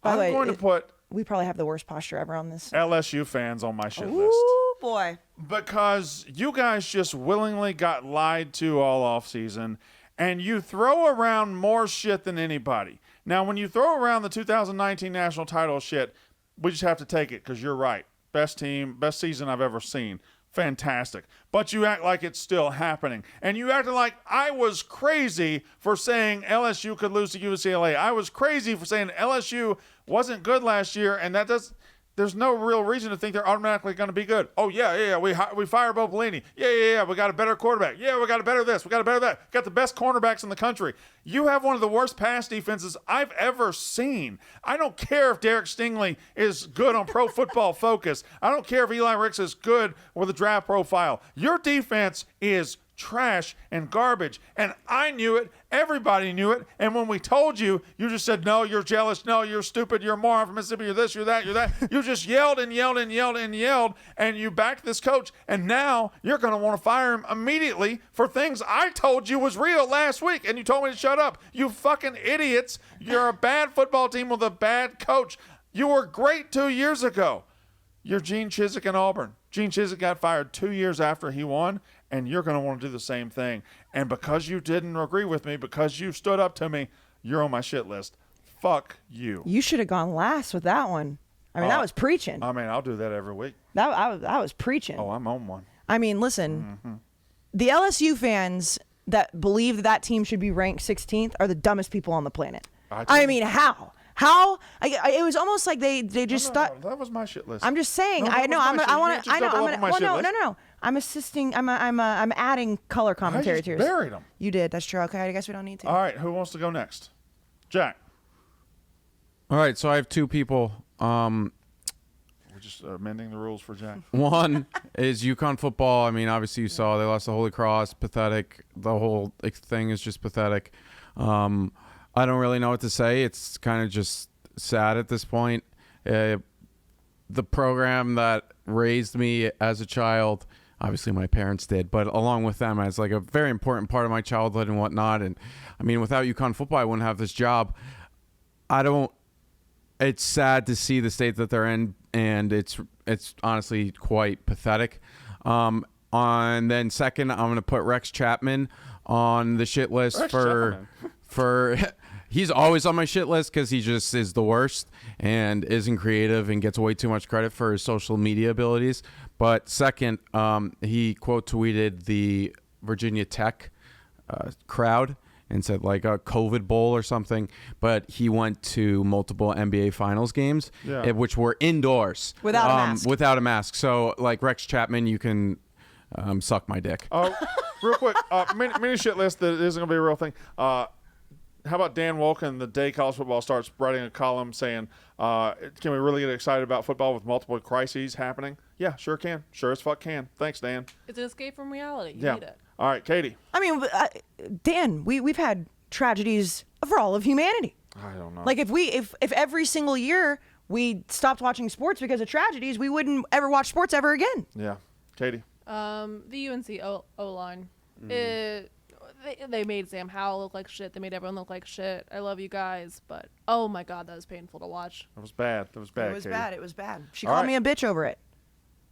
B: By the
A: I'm
B: way,
A: going to put
B: we probably have the worst posture ever on this.
A: LSU fans on my shit list.
B: Ooh, boy.
A: Because you guys just willingly got lied to all off season, and you throw around more shit than anybody. Now, when you throw around the 2019 national title shit, we just have to take it because you're right. Best team, best season I've ever seen. Fantastic. But you act like it's still happening. And you acted like I was crazy for saying LSU could lose to UCLA. I was crazy for saying LSU wasn't good last year, and there's no real reason to think they're automatically going to be good. Oh, yeah. We fired Bo Pelini. Yeah. We got a better quarterback. Yeah, we got a better this. We got a better that. Got the best cornerbacks in the country. You have one of the worst pass defenses I've ever seen. I don't care if Derek Stingley is good on Pro Football Focus. I don't care if Eli Ricks is good with a draft profile. Your defense is trash and garbage, and I knew it. Everybody knew it. And when we told you, you just said, no, you're jealous. No, you're stupid. You're a moron from Mississippi. You're this, you're that, you're that. You just yelled and yelled and yelled and yelled, and you backed this coach, and now you're going to want to fire him immediately for things I told you was real last week, and you told me to shut up. You fucking idiots. You're a bad football team with a bad coach. You were great 2 years ago. You're Gene Chizik in Auburn. Gene Chizik got fired 2 years after he won, and you're going to want to do the same thing. And because you didn't agree with me, because you stood up to me, you're on my shit list. Fuck you.
B: You should have gone last with that one. I mean, that was preaching.
A: I mean, I'll do that every week.
B: That was preaching.
A: Oh, I'm on one.
B: I mean, listen, the LSU fans that believe that team should be ranked 16th are the dumbest people on the planet. I mean, how? How? It was almost like they just thought.
A: No, that was my shit list.
B: I'm just saying.
A: No,
B: I
A: that
B: know.
A: was my shit.
B: I
A: You
B: want
A: can't
B: to.
A: just
B: I know.
A: double
B: I'm
A: up on my
B: gonna.
A: shit
B: Well,
A: list.
B: no. I'm assisting. I'm adding color commentary
A: I
B: to
A: just
B: yours.
A: buried them.
B: You did. That's true. Okay. I guess we don't need to.
A: All right, who wants to go next? Jack.
E: all right, so I have two people.
A: We're just amending the rules for Jack.
E: One is UConn football. I mean, obviously you saw they lost the Holy Cross. Pathetic. The whole thing is just pathetic. I don't really know what to say. It's kind of just sad at this point. The program that raised me as a child, obviously my parents did, but along with them as like a very important part of my childhood and whatnot. And I mean, without UConn football, I wouldn't have this job. It's sad to see the state that they're in, and it's honestly quite pathetic. And then second, I'm going to put Rex Chapman on the shit list for he's always on my shit list because he just is the worst and isn't creative and gets way too much credit for his social media abilities. But second, he quote tweeted the Virginia Tech crowd and said like a COVID bowl or something, but he went to multiple NBA Finals games, which were indoors
B: Without a mask.
E: Without a mask. So like Rex Chapman, you can suck my dick.
A: Real quick, mini shit list that isn't going to be a real thing. How about Dan Wolken, the day college football starts, writing a column saying, can we really get excited about football with multiple crises happening? Yeah, sure can. Sure as fuck can. Thanks, Dan.
C: It's an escape from reality. You need it.
A: All right, Katie.
B: I mean, Dan, we've had tragedies for all of humanity.
A: I don't know.
B: Like if every single year we stopped watching sports because of tragedies, we wouldn't ever watch sports ever again.
A: Yeah. Katie.
C: The UNC O-line. They made Sam Howell look like shit. They made everyone look like shit. I love you guys, but oh my god, that was painful to watch.
A: That was bad. That was bad,
B: It was
A: Katie.
B: bad. It was bad. She
A: All
B: called
A: right.
B: me a bitch over it.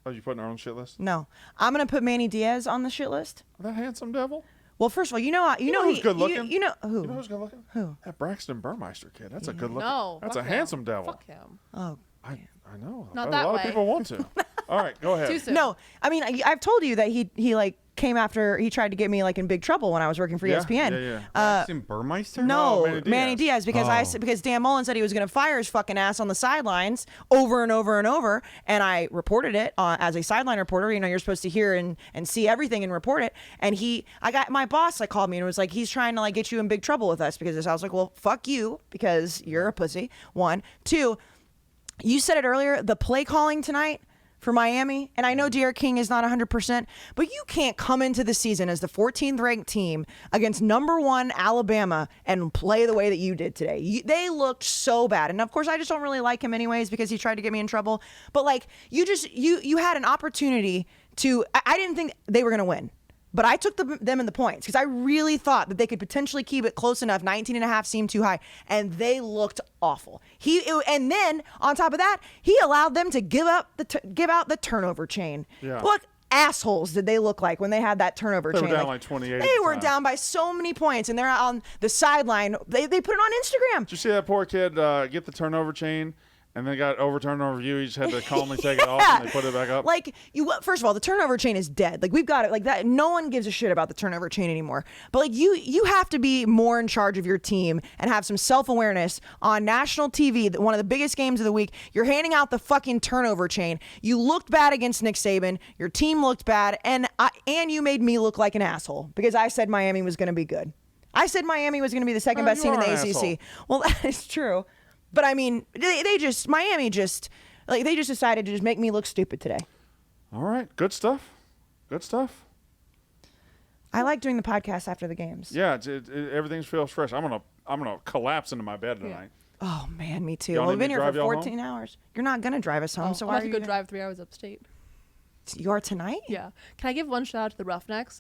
A: Oh, you putting her on the shit list?
B: No, I'm gonna put Manny Diaz on the shit list.
A: That handsome devil.
B: Well, first of all, you know
A: who's good looking?
B: You know who?
A: You know who's good looking?
B: Who?
A: That Braxton Burmeister kid. That's a good looking.
C: No,
A: that's a
C: fuck him.
A: handsome devil.
C: Fuck him.
B: Oh,
A: I know.
C: Not
A: a
C: that
A: lot
C: way.
A: of people want to. All right, go ahead.
C: Too soon.
B: no. I mean, I've told you that he like came after he tried to get me like in big trouble when I was working for
A: Yeah,
B: ESPN.
A: yeah.
E: Braxton Burmeister?
B: No,
A: Manny Diaz.
B: Manny Diaz because because Dan Mullen said he was going to fire his fucking ass on the sidelines over and over and over, and I reported it as a sideline reporter. You know, you're supposed to hear and see everything and report it. And I got my boss like called me and was like, he's trying to like get you in big trouble with us because of this. I was like, well, fuck you because you're a pussy. 1, 2. You said it earlier. The play calling tonight for Miami, and I know Derek King is not 100%, but you can't come into the season as the 14th ranked team against number 1 Alabama and play the way that you did today. They looked so bad, and of course I just don't really like him anyways because he tried to get me in trouble. But like you had an opportunity to. I didn't think they were gonna win. But I took them in the points because I really thought that they could potentially keep it close enough. 19.5 seemed too high, and they looked awful. And then on top of that, he allowed them to give out the turnover chain.
A: Yeah.
B: What assholes did they look like when they had that turnover
A: They
B: chain?
A: were down like 28 at
B: They
A: the
B: were
A: time.
B: down by so many points, and they're on the sideline. They put it on Instagram.
A: Did you see that poor kid get the turnover chain and then got overturned on review? He just had to calmly take it off and they put it back up.
B: Like first of all, the turnover chain is dead. Like we've got it like that. No one gives a shit about the turnover chain anymore. But like you have to be more in charge of your team and have some self-awareness on national TV. One of the biggest games of the week. You're handing out the fucking turnover chain. You looked bad against Nick Saban. Your team looked bad, and you made me look like an asshole because I said Miami was going to be good. I said Miami was going to be the second best
A: you
B: team in
A: are
B: the
A: an
B: ACC.
A: asshole.
B: Well, that is true. But I mean, Miami just decided to just make me look stupid today.
A: All right, good stuff. Good stuff.
B: I like doing the podcast after the games.
A: Yeah, everything feels fresh. I'm gonna collapse into my bed tonight.
B: Oh man, me too.
A: Y'all
B: Well, we've
A: need
B: been
A: me
B: here
A: to drive
B: for
A: y'all
B: 14 hours. You're not gonna drive us home, so
C: I'm
B: why
C: about
B: are
C: to
B: you
C: go drive 3 hours upstate.
B: You are tonight?
C: Yeah. Can I give one shout out to the Roughnecks?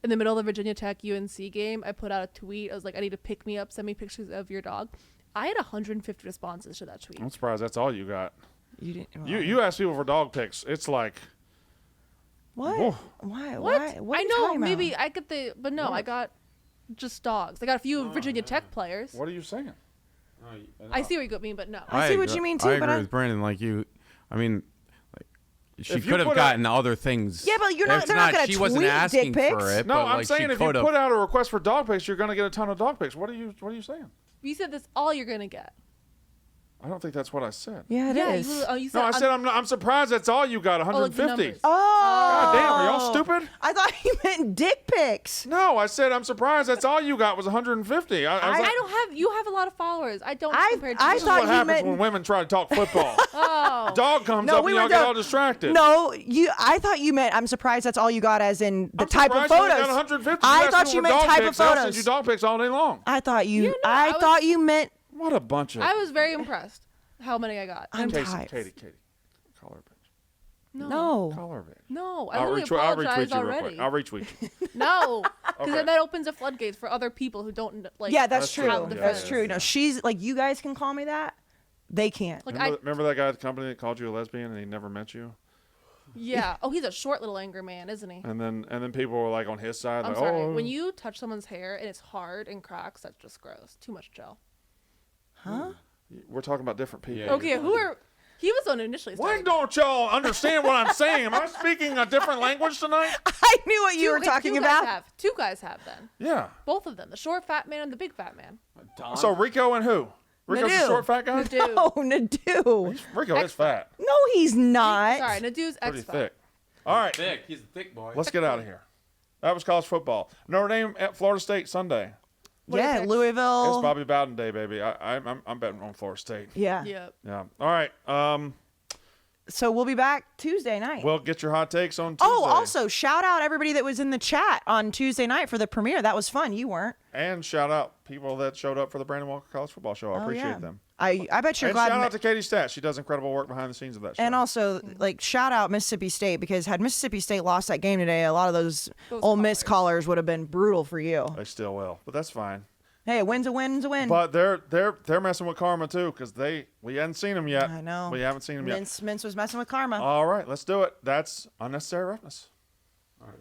C: In the middle of the Virginia Tech UNC game, I put out a tweet. I was like, I need to pick me up. Send me pictures of your dog. I had 150 responses to that tweet.
A: I'm surprised that's all you got.
B: You didn't. Well,
A: You ask people for dog pics. It's like,
B: what?
A: Whoa.
B: Why?
C: What?
B: Why? What are
C: I
B: you
C: know.
B: talking about?
C: Maybe I get but no, I got just dogs. I got a few Virginia Tech players.
A: what are you saying?
C: I see what you mean, but no.
B: I see what you mean, too,
E: I
B: but
E: agree with Brandon. Like she
A: If you
E: could have
A: put
E: gotten other things.
B: Yeah, but you're not-
E: It's
B: they're not gonna
E: She wasn't
B: tweet
E: asking
B: dick
E: for
B: pics.
E: it.
A: No,
E: but,
A: I'm
E: like,
A: saying
E: she
A: if you
E: could've-
A: put out a request for dog pics, you're gonna get a ton of dog pics. What are you saying?
C: You said that's all you're gonna get.
A: I don't think that's what I said.
B: Yeah, it is.
C: You said
A: No, I said I'm surprised that's all you got.
C: like the
A: 150.
C: numbers.
A: God damn, are y'all stupid?
B: I thought you meant dick pics.
A: No, I said I'm surprised that's all you got was 150. I was
C: I
A: like,
C: don't have. You have a lot of followers. I don't. compared to
B: I
C: you.
A: this is
B: thought
A: what
B: you
A: happens
B: meant-
A: when women try to talk football.
C: Oh.
A: Dog comes
B: No,
A: up
B: we
A: and y'all
B: were
A: get
B: done-
A: all distracted.
B: No, I thought you meant. I'm surprised that's all you got, as in the
A: I'm
B: type of
A: surprised you only
B: photos.
A: got 150.
B: I
A: asked
B: thought
A: people
B: you
A: for
B: meant
A: dog
B: type of
A: pics, I'll send
B: photos.
A: you dog pics all day long.
B: I thought you.
C: Yeah, no,
B: I
C: I
B: thought you meant.
A: What a bunch of.
C: I was very impressed. How many I got?
B: I'm
A: Katie,
B: tired.
A: Katie, call her bitch.
B: No.
A: Call her bitch.
C: No, I
A: I'll
C: literally
A: retweet you
C: apologized
A: real
C: already.
A: quick. I'll retweet you.
C: No, because
A: Okay.
C: then that opens the floodgates for other people who don't like.
B: Yeah, that's
A: That's
B: true.
A: true.
B: That's
A: Yeah,
B: true.
A: yeah,
B: No,
A: yeah.
B: she's like, you guys can call me that. They can't.
C: Like
A: Remember that guy at the company that called you a lesbian and he never met you?
C: yeah. Oh, he's a short little anger man, isn't he?
A: And then people were like on his side,
C: I'm
A: like,
C: sorry.
A: oh,
C: When you touch someone's hair and it's hard and cracks, that's just gross. Too much gel.
B: Huh?
A: we're talking about different people.
E: Yeah.
C: Okay, who are? He was the one who initially
A: Why
C: started.
A: don't y'all understand what I'm saying? Am I speaking a different language tonight?
B: I knew what you were talking about.
C: Two guys have then.
A: Yeah.
C: Both of them. The short fat man and the big fat man.
A: So Rico and who? Rico's
B: Nadu.
A: the short fat guy?
C: Nadu.
B: Oh, Nadu.
A: Rico is fat.
B: No, he's not.
C: Sorry, Nadu's
A: Pretty
C: ex-fat.
A: thick. All right.
E: Thick. He's a thick boy.
A: Let's get out of here. That was college football. Notre Dame at Florida State Sunday.
C: What do you
B: Yeah,
C: think?
A: It's
B: Louisville.
A: Bobby Bowden Day, baby. I'm betting on Florida State.
B: Yeah.
C: Yep.
A: Yeah. All right.
B: So we'll be back Tuesday night.
A: Well, get your hot takes on Tuesday.
B: Oh, also shout out everybody that was in the chat on Tuesday night for the premiere. That was fun. You weren't.
A: And shout out people that showed up for the Brandon Walker College Football Show. I
B: Oh,
A: appreciate
B: yeah.
A: them.
B: I bet you're
A: And
B: glad.
A: shout out to Katie Stat. She does incredible work behind the scenes of that show.
B: And also, like, shout out Mississippi State, because had Mississippi State lost that game today, a lot of those Ole Miss callers would have been brutal for you.
A: They still will, but that's fine.
B: Hey, a win's a win's a win.
A: But they're messing with karma too, because we hadn't seen them yet.
B: I know.
A: We haven't seen them yet.
B: Mintz was messing with karma.
A: All right, let's do it. That's unnecessary roughness.
E: All right,